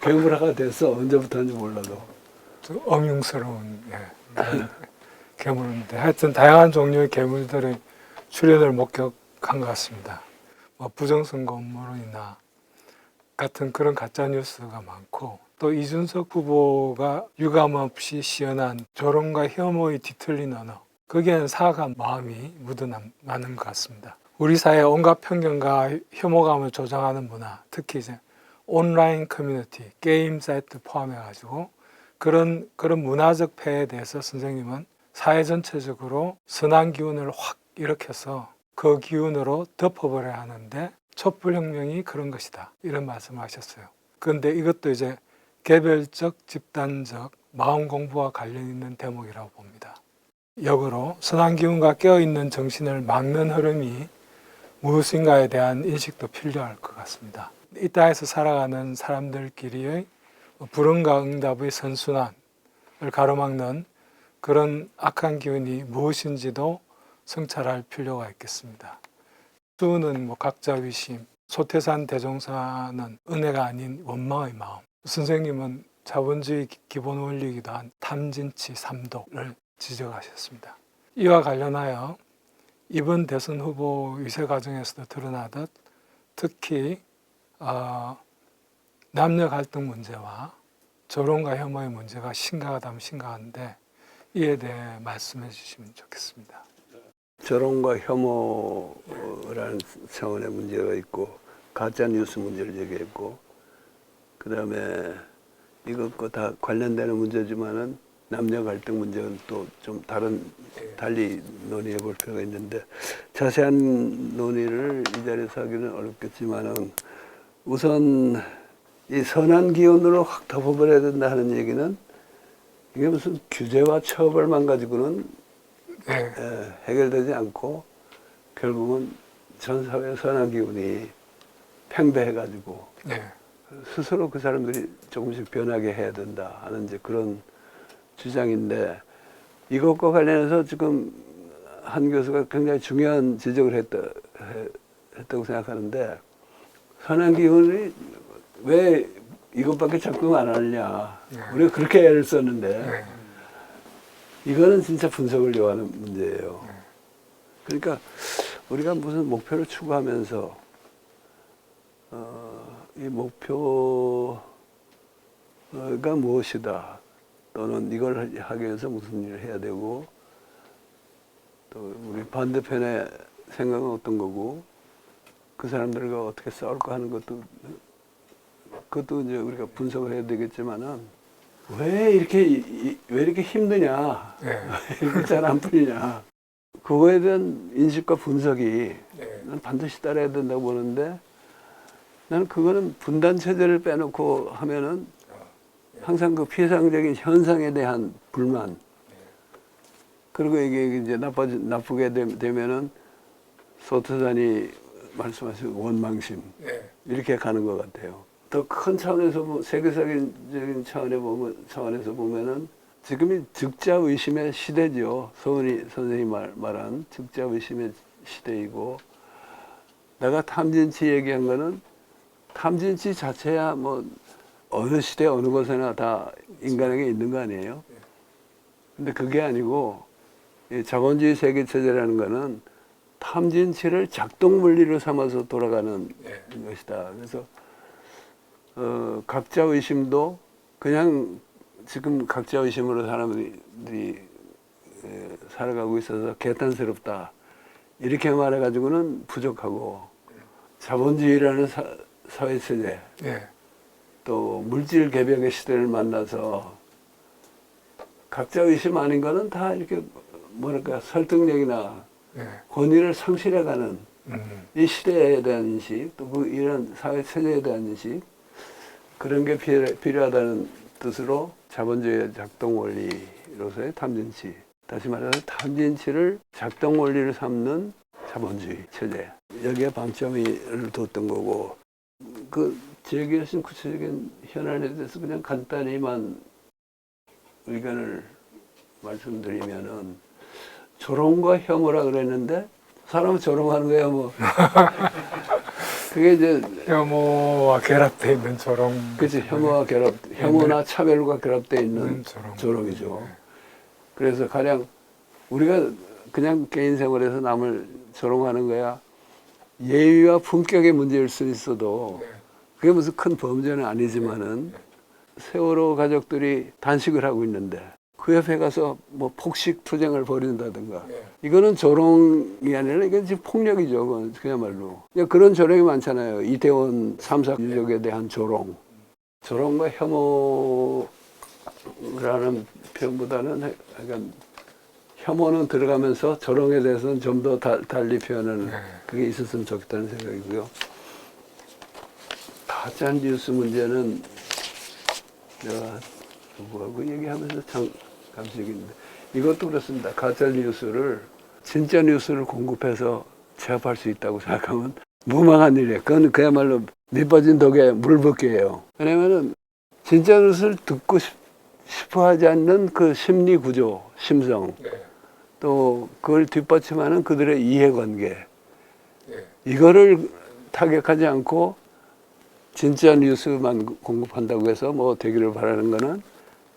괴물화가 됐어. 언제부터인지 몰라도. 좀 엄흉스러운 괴물인데 하여튼 다양한 종류의 괴물들의 출현을 목격한 것 같습니다. 뭐 부정선거 음모론이나 같은 그런 가짜 뉴스가 많고 또 이준석 후보가 유감없이 시연한 조롱과 혐오의 뒤틀린 언어 거기에는 사악한 마음이 묻어나는 것 같습니다. 우리 사회의 온갖 편견과 혐오감을 조장하는 문화, 특히 이제 온라인 커뮤니티, 게임 사이트 포함해가지고 그런 문화적 폐해에 대해서 선생님은 사회 전체적으로 선한 기운을 확 일으켜서 그 기운으로 덮어버려야 하는데 촛불혁명이 그런 것이다. 이런 말씀을 하셨어요. 그런데 이것도 이제 개별적, 집단적 마음 공부와 관련 있는 대목이라고 봅니다. 역으로 선한 기운과 깨어있는 정신을 막는 흐름이 무엇인가에 대한 인식도 필요할 것 같습니다. 이 땅에서 살아가는 사람들끼리의 불응과 응답의 선순환을 가로막는 그런 악한 기운이 무엇인지도 성찰할 필요가 있겠습니다. 수는 뭐 각자 위심, 소태산 대종사는 은혜가 아닌 원망의 마음. 선생님은 자본주의 기본 원리이기도 한 탐진치 삼독을 지적하셨습니다. 이와 관련하여 이번 대선 후보 유세 과정에서도 드러나듯 특히 남녀 갈등 문제와 조롱과 혐오의 문제가 심각하다면 심각한데 이에 대해 말씀해 주시면 좋겠습니다. 조롱과 혐오라는 차원의 문제가 있고 가짜 뉴스 문제를 제기했고 그다음에 이것과 다 관련되는 문제지만은 남녀 갈등 문제는 또 좀 달리 논의해 볼 필요가 있는데 자세한 논의를 이 자리에서 하기는 어렵겠지만은 우선 이 선한 기운으로 확 덮어버려야 된다 하는 얘기는 이게 무슨 규제와 처벌만 가지고는 해결되지 않고 결국은 전 사회의 선한 기운이 팽배해가지고 스스로 그 사람들이 조금씩 변하게 해야 된다 하는 이제 그런 주장인데 이것과 관련해서 지금 한 교수가 굉장히 중요한 지적을 했다고 생각하는데 선한 기운이 왜 이것밖에 작동 안 하느냐 우리가 그렇게 애를 썼는데 이거는 진짜 분석을 요하는 문제예요. 그러니까 우리가 무슨 목표를 추구하면서 이 목표가 무엇이다 또는 이걸 하기 위해서 무슨 일을 해야 되고 또 우리 반대편의 생각은 어떤 거고 그 사람들과 어떻게 싸울까 하는 그것도 이제 우리가 분석을 해야 되겠지만은 왜 이렇게 힘드냐 왜 이렇게 잘 안 풀리냐 그거에 대한 인식과 분석이 난 반드시 따라야 된다고 보는데 나는 그거는 분단 체제를 빼놓고 하면은 항상 그 피해상적인 현상에 대한 불만 그리고 이게 이제 나쁘게 되면은 소태산이 말씀하신 원망심 이렇게 가는 것 같아요. 더 큰 차원에서 세계적인 차원에서 보면은 지금이 즉자 의심의 시대죠. 서은희 선생님 말한 즉자 의심의 시대이고 내가 탐진치 얘기한 거는 탐진치 자체야 뭐 어느 시대 어느 곳에나 다 인간에게 있는 거 아니에요? 근데 그게 아니고 이 자본주의 세계 체제라는 거는 탐진치를 작동 물리로 삼아서 돌아가는 것이다. 그래서 각자 의심도 그냥 지금 각자 의심으로 사람들이 살아가고 있어서 개탄스럽다. 이렇게 말해가지고는 부족하고 자본주의라는 사회 체제 또 물질 개벽의 시대를 만나서 각자 의심 아닌 거는 다 이렇게 뭐랄까 설득력이나 권위를 상실해가는 이 시대에 대한 인식 또 이런 사회 체제에 대한 인식 그런 게 필요하다는 뜻으로 자본주의 작동 원리로서의 탐진치 다시 말해서 탐진치를 작동 원리를 삼는 자본주의 체제 여기에 방점을 뒀던 거고 그 제기하신 구체적인 현안에 대해서 그냥 간단히만 의견을 말씀드리면은 조롱과 혐오라 그랬는데 사람은 조롱하는 거야 뭐 그게 이제 혐오와 결합되어 있는 조롱. 그치 혐오와 결합 혐오나 차별과 결합되어 있는 조롱이죠. 그래서 가령 우리가 그냥 개인 생활에서 남을 조롱하는 거야 예의와 품격의 문제일 수 있어도 그게 무슨 큰 범죄는 아니지만은 세월호 가족들이 단식을 하고 있는데 그 옆에 가서 뭐 폭식 투쟁을 벌인다든가 이거는 조롱이 아니라 이건 지금 폭력이죠. 그야말로 그런 조롱이 많잖아요. 이태원 참사 유족에 대한 조롱 조롱과 혐오라는 표현보다는 약간 혐오는 들어가면서 조롱에 대해서는 좀 더 달리 표현하는 그게 있었으면 좋겠다는 생각이고요. 가짜 뉴스 문제는 내가 누구하고 얘기하면서 참 감식인데 이것도 그렇습니다. 가짜 뉴스를 진짜 뉴스를 공급해서 제압할 수 있다고 생각하면 무망한 일이에요. 그건 그야말로 밑빠진 독에 물 붓기예요. 왜냐면은 진짜 뉴스를 듣고 싶어 하지 않는 그 심리 구조, 심성 또 그걸 뒷받침하는 그들의 이해관계 이거를 타격하지 않고 진짜 뉴스만 공급한다고 해서 뭐 되기를 바라는 거는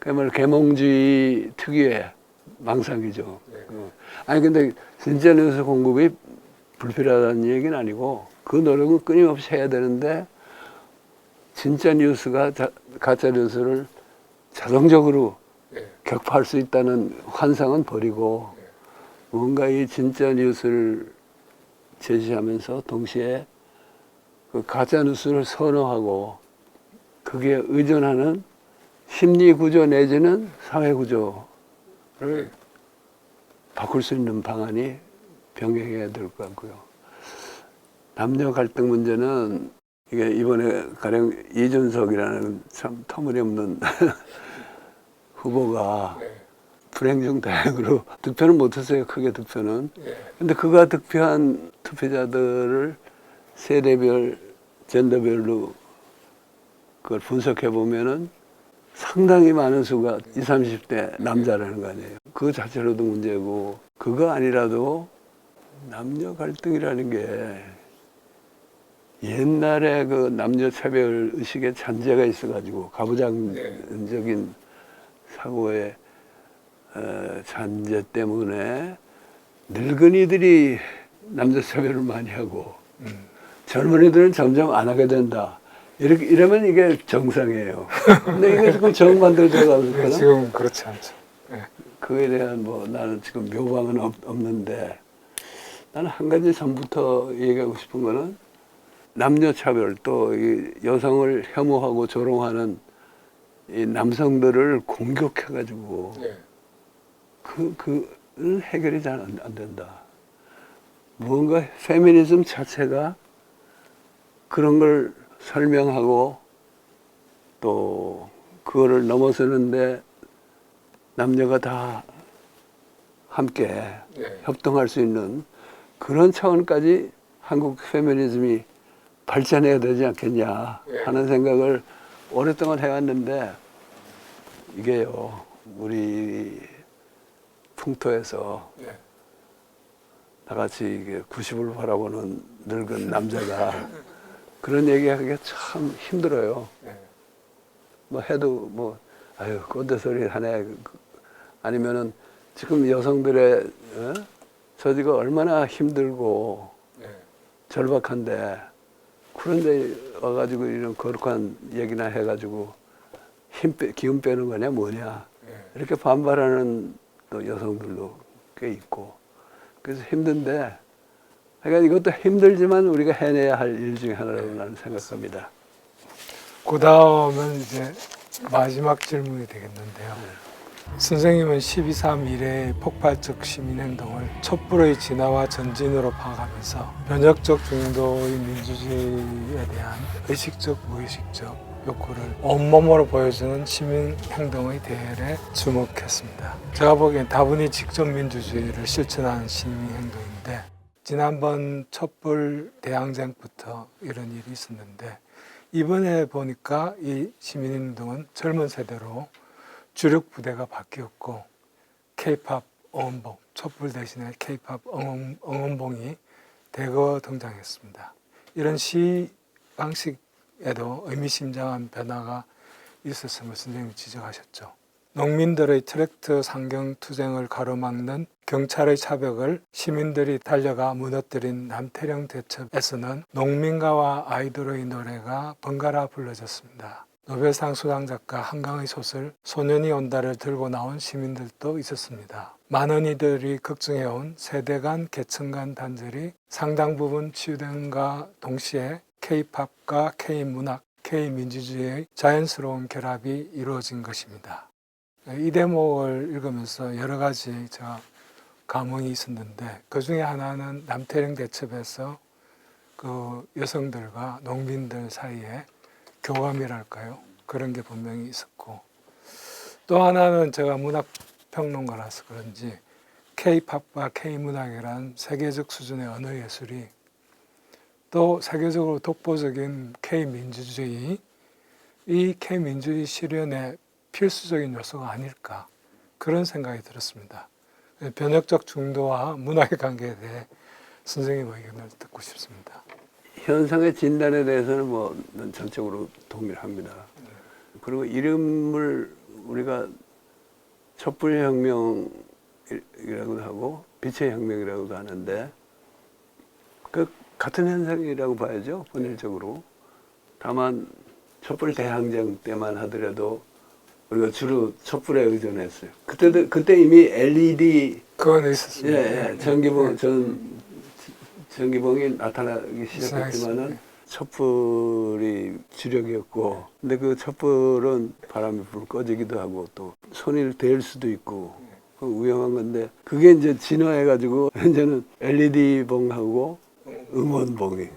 그야말로 계몽주의 특유의 망상이죠. 아니 근데 진짜 뉴스 공급이 불필요하다는 얘기는 아니고 그 노력은 끊임없이 해야 되는데 진짜 뉴스가 가짜 뉴스를 자동적으로 격파할 수 있다는 환상은 버리고 뭔가 이 진짜 뉴스를 제시하면서 동시에 그 가짜 뉴스를 선호하고 그게 의존하는 심리 구조 내지는 사회 구조를 바꿀 수 있는 방안이 병행해야 될 것 같고요. 남녀 갈등 문제는 이게 이번에 가령 이준석이라는 참 터무니없는 후보가 불행 중 다행으로 득표는 못했어요. 크게 득표는. 근데 그가 득표한 투표자들을 세대별, 젠더별로 그걸 분석해 보면은 상당히 많은 수가 20, 30대 남자라는 거 아니에요. 그 자체로도 문제고 그거 아니라도 남녀 갈등이라는 게 옛날에 그 남녀 차별 의식의 잔재가 있어가지고 가부장적인 사고의 잔재 때문에 늙은이들이 남녀 차별을 많이 하고 젊은이들은 점점 안 하게 된다. 이러면 이게 정상이에요. 근데 이게 지금 정반대로 지금 그렇지 않죠. 그에 대한 뭐 나는 지금 묘방은 없는데 나는 한 가지 전부터 얘기하고 싶은 거는 남녀 차별 또 이 여성을 혐오하고 조롱하는 이 남성들을 공격해가지고 그는 해결이 잘 안 된다. 무언가 페미니즘 자체가 그런 걸 설명하고 또 그거를 넘어서는데 남녀가 다 함께 협동할 수 있는 그런 차원까지 한국 페미니즘이 발전해야 되지 않겠냐 하는 생각을 오랫동안 해왔는데 이게요 우리 풍토에서 다 같이 이게 90을 바라보는 늙은 남자가 그런 얘기하기가 참 힘들어요. 뭐 해도 뭐 아유 꼰대 소리 하네 아니면은 지금 여성들의 처지가 얼마나 힘들고 절박한데 그런데 와가지고 이런 거룩한 얘기나 해가지고 기운 빼는 거냐 뭐냐 이렇게 반발하는 또 여성들도 꽤 있고 그래서 힘든데 그러니까 이것도 힘들지만 우리가 해내야 할 일 중에 하나라고 나는 생각합니다. 그 다음은 이제 마지막 질문이 되겠는데요. 선생님은 12.3 이래의 폭발적 시민행동을 촛불의 진화와 전진으로 파악하면서 변혁적 중도의 민주주의에 대한 의식적, 무의식적 욕구를 온몸으로 보여주는 시민행동의 대열에 주목했습니다. 제가 보기엔 다분히 직접 민주주의를 실천하는 시민행동인데 지난번 촛불 대항쟁부터 이런 일이 있었는데 이번에 보니까 이 시민운동은 젊은 세대로 주력 부대가 바뀌었고 K-팝 응원봉, 촛불 대신에 K-팝 응원봉이 대거 등장했습니다. 이런 시 방식에도 의미심장한 변화가 있었음을 선생님이 지적하셨죠. 농민들의 트랙터 상경 투쟁을 가로막는 경찰의 차벽을 시민들이 달려가 무너뜨린 남태령 대첩에서는 농민가와 아이들의 노래가 번갈아 불러졌습니다. 노벨상 수상작가 한강의 소설 소년이 온다를 들고 나온 시민들도 있었습니다. 많은 이들이 걱정해온 세대 간 계층 간 단절이 상당 부분 치유됨과 동시에 K-팝과 K-문학, K-민주주의의 자연스러운 결합이 이루어진 것입니다. 이 대목을 읽으면서 여러 가지 제가 감흥이 있었는데 그 중에 하나는 남태령 대첩에서 그 여성들과 농민들 사이에 교감이랄까요? 그런 게 분명히 있었고 또 하나는 제가 문학평론가라서 그런지 K-팝과 K-문학이란 세계적 수준의 언어 예술이 또 세계적으로 독보적인 K-민주주의 이 K-민주주의 실현의 필수적인 요소가 아닐까 그런 생각이 들었습니다. 변혁적 중도와 문학의 관계에 대해 선생님의 의견을 듣고 싶습니다. 현상의 진단에 대해서는 뭐 전적으로 동일합니다. 그리고 이름을 우리가 촛불혁명이라고도 하고 빛의 혁명이라고도 하는데 그 같은 현상이라고 봐야죠. 본질적으로. 다만 촛불 대항쟁 때만 하더라도 우리가 주로 촛불에 의존했어요. 그때 이미 LED 그건 있었습니다. 예, 전기봉이 나타나기 시작했지만은 촛불이 주력이었고, 근데 그 촛불은 바람이 불 꺼지기도 하고 또 손이 댈 수도 있고 그 위험한 건데 그게 이제 진화해가지고 현재는 LED 봉하고 응원봉이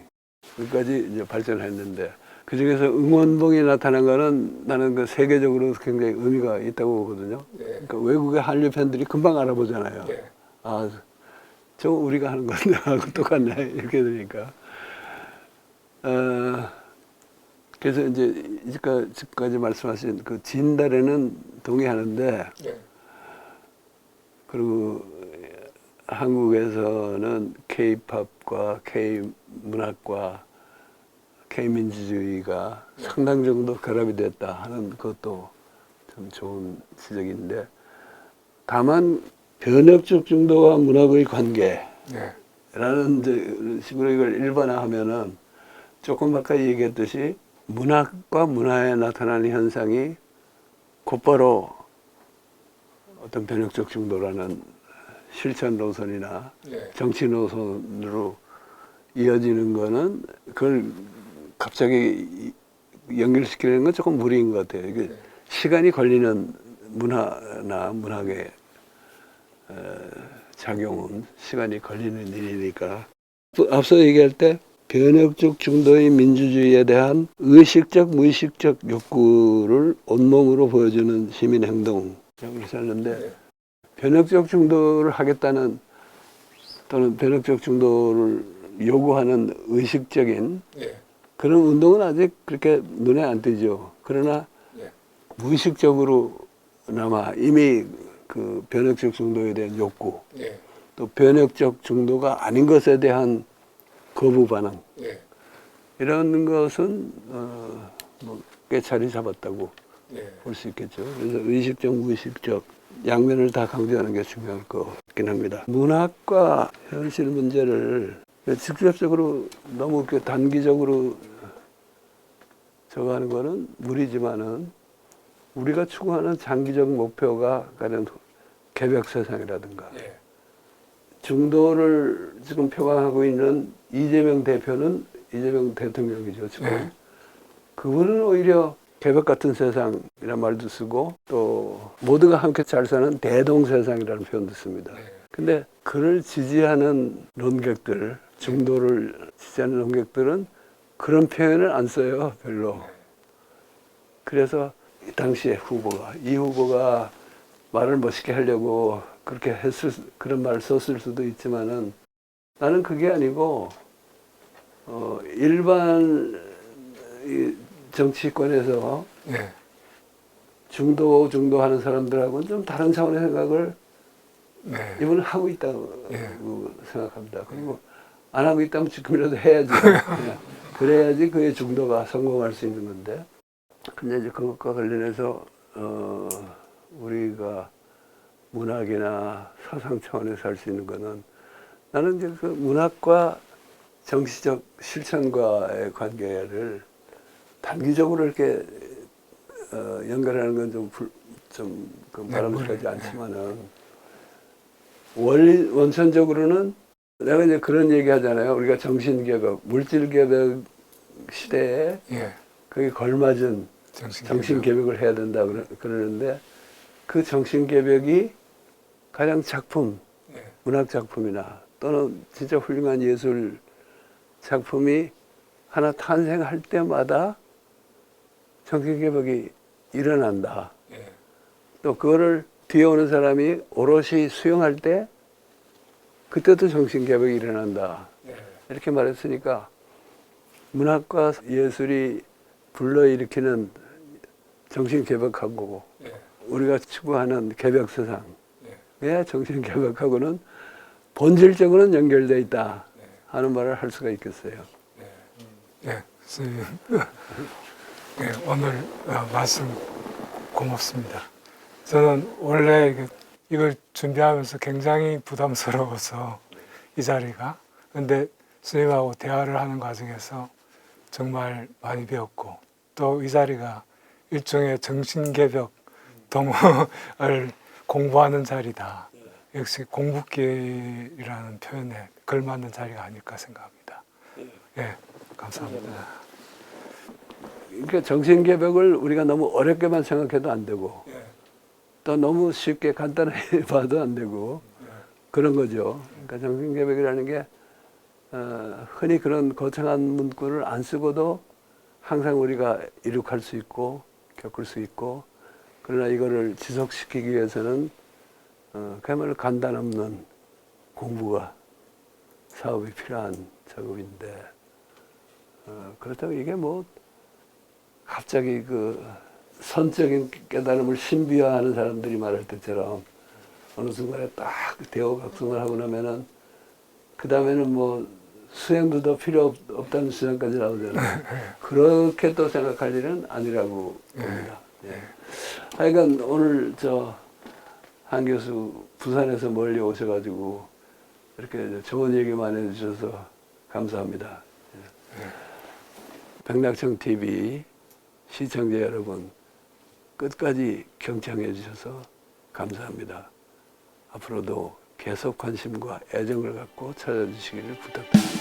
여기까지 이제 발전했는데. 그 중에서 응원봉이 나타난 거는 나는 그 세계적으로 굉장히 의미가 있다고 보거든요. 그러니까 외국의 한류 팬들이 금방 알아보잖아요. 아, 저 우리가 하는 건데 하고 똑같네 이렇게 되니까. 그래서 이제 지금까지 말씀하신 그 진달에는 동의하는데, 그리고 한국에서는 K-팝과 K-문학과 K-민주주의가 상당 정도 결합이 됐다 하는 것도 참 좋은 지적인데, 다만 변혁적 중도와 문학의 관계라는 식으로 이걸 일반화하면은 조금 아까 얘기했듯이 문학과 문화에 나타나는 현상이 곧바로 어떤 변혁적 중도라는 실천 노선이나 정치 노선으로 이어지는 거는 그걸 갑자기 연결시키는 건 조금 무리인 것 같아요. 이게 시간이 걸리는 문화나 문학의 작용은 시간이 걸리는 일이니까. 앞서 얘기할 때 변혁적 중도의 민주주의에 대한 의식적, 무의식적 욕구를 온몸으로 보여주는 시민행동이라고 했었는데, 변혁적 중도를 하겠다는 또는 변혁적 중도를 요구하는 의식적인 그런 운동은 아직 그렇게 눈에 안 띄죠. 그러나 무의식적으로나마 이미 그 변혁적 중도에 대한 욕구, 또 변혁적 중도가 아닌 것에 대한 거부 반응, 이런 것은 뭐 꽤 자리 잡았다고 볼 수 있겠죠. 그래서 의식적, 무의식적 양면을 다 강조하는 게 중요할 것 같긴 합니다. 문학과 현실 문제를 직접적으로 너무 이렇게 단기적으로 저거하는 거는 무리지만은 우리가 추구하는 장기적 목표가 가령 개벽 세상이라든가 중도를 지금 표방하고 있는 이재명 대표는 이재명 대통령이죠, 지금. 네. 그분은 오히려 개벽 같은 세상이라는 말도 쓰고 또 모두가 함께 잘 사는 대동세상이라는 표현도 씁니다. 근데 그를 지지하는 논객들, 중도를 지지하는 논객들은 그런 표현을 안 써요, 별로. 그래서 당시의 이 후보가 말을 멋있게 하려고 그렇게 그런 말을 썼을 수도 있지만은 나는 그게 아니고, 일반 이 정치권에서 네. 중도 하는 사람들하고는 좀 다른 차원의 생각을 네. 이분은 하고 있다고 예. 생각합니다. 그리고 안 하고 있다면 지금이라도 해야지. 예. 그래야지 그의 중도가 성공할 수 있는 건데. 근데 이제 그것과 관련해서 우리가 문학이나 사상 차원에서 할 수 있는 거는 나는 이제 그 문학과 정치적 실천과의 관계를 단기적으로 이렇게 연결하는 건 좀 바람직하지 않지만은 원천적으로는 내가 이제 그런 얘기 하잖아요. 우리가 정신개벽, 물질개벽 시대에 예. 그게 걸맞은 정신개벽을 해야 된다 그러는데 그 정신개벽이 가장 작품, 문학 작품이나 또는 진짜 훌륭한 예술 작품이 하나 탄생할 때마다 정신개벽이 일어난다. 또 그거를 뒤에 오는 사람이 오롯이 수용할 때 그때도 정신개벽이 일어난다. 이렇게 말했으니까 문학과 예술이 불러일으키는 정신개벽하고 우리가 추구하는 개벽세상의 정신개벽하고는 본질적으로는 연결되어 있다 하는 말을 할 수가 있겠어요. 네, 선생님. 네, 오늘 말씀 고맙습니다. 저는 원래 이걸 준비하면서 굉장히 부담스러워서 이 자리가. 근데 선생님하고 대화를 하는 과정에서 정말 많이 배웠고 또 이 자리가 일종의 정신개벽 동호를 공부하는 자리다. 역시 공부길이라는 표현에 걸맞는 자리가 아닐까 생각합니다. 예, 감사합니다. 그러니까 정신개벽을 우리가 너무 어렵게만 생각해도 안 되고 또 너무 쉽게 간단하게 봐도 안 되고 그런 거죠. 그러니까 정신개벽이라는 게 흔히 그런 거창한 문구를 안 쓰고도 항상 우리가 이룩할 수 있고 겪을 수 있고 그러나 이거를 지속시키기 위해서는 그야말로 간단 없는 공부가 사업이 필요한 작업인데 그렇다고 이게 뭐 갑자기 그 선적인 깨달음을 신비화하는 사람들이 말할 때처럼 어느 순간에 딱 대호각성을 하고 나면은 그 다음에는 뭐 수행도 더 필요 없다는 주장까지 나오잖아요. 그렇게 또 생각할 일은 아니라고 봅니다. 예. 하여간 오늘 한 교수 부산에서 멀리 오셔가지고 이렇게 좋은 얘기만 해주셔서 감사합니다. 예. 백낙청 TV 시청자 여러분 끝까지 경청해 주셔서 감사합니다. 앞으로도 계속 관심과 애정을 갖고 찾아주시기를 부탁드립니다.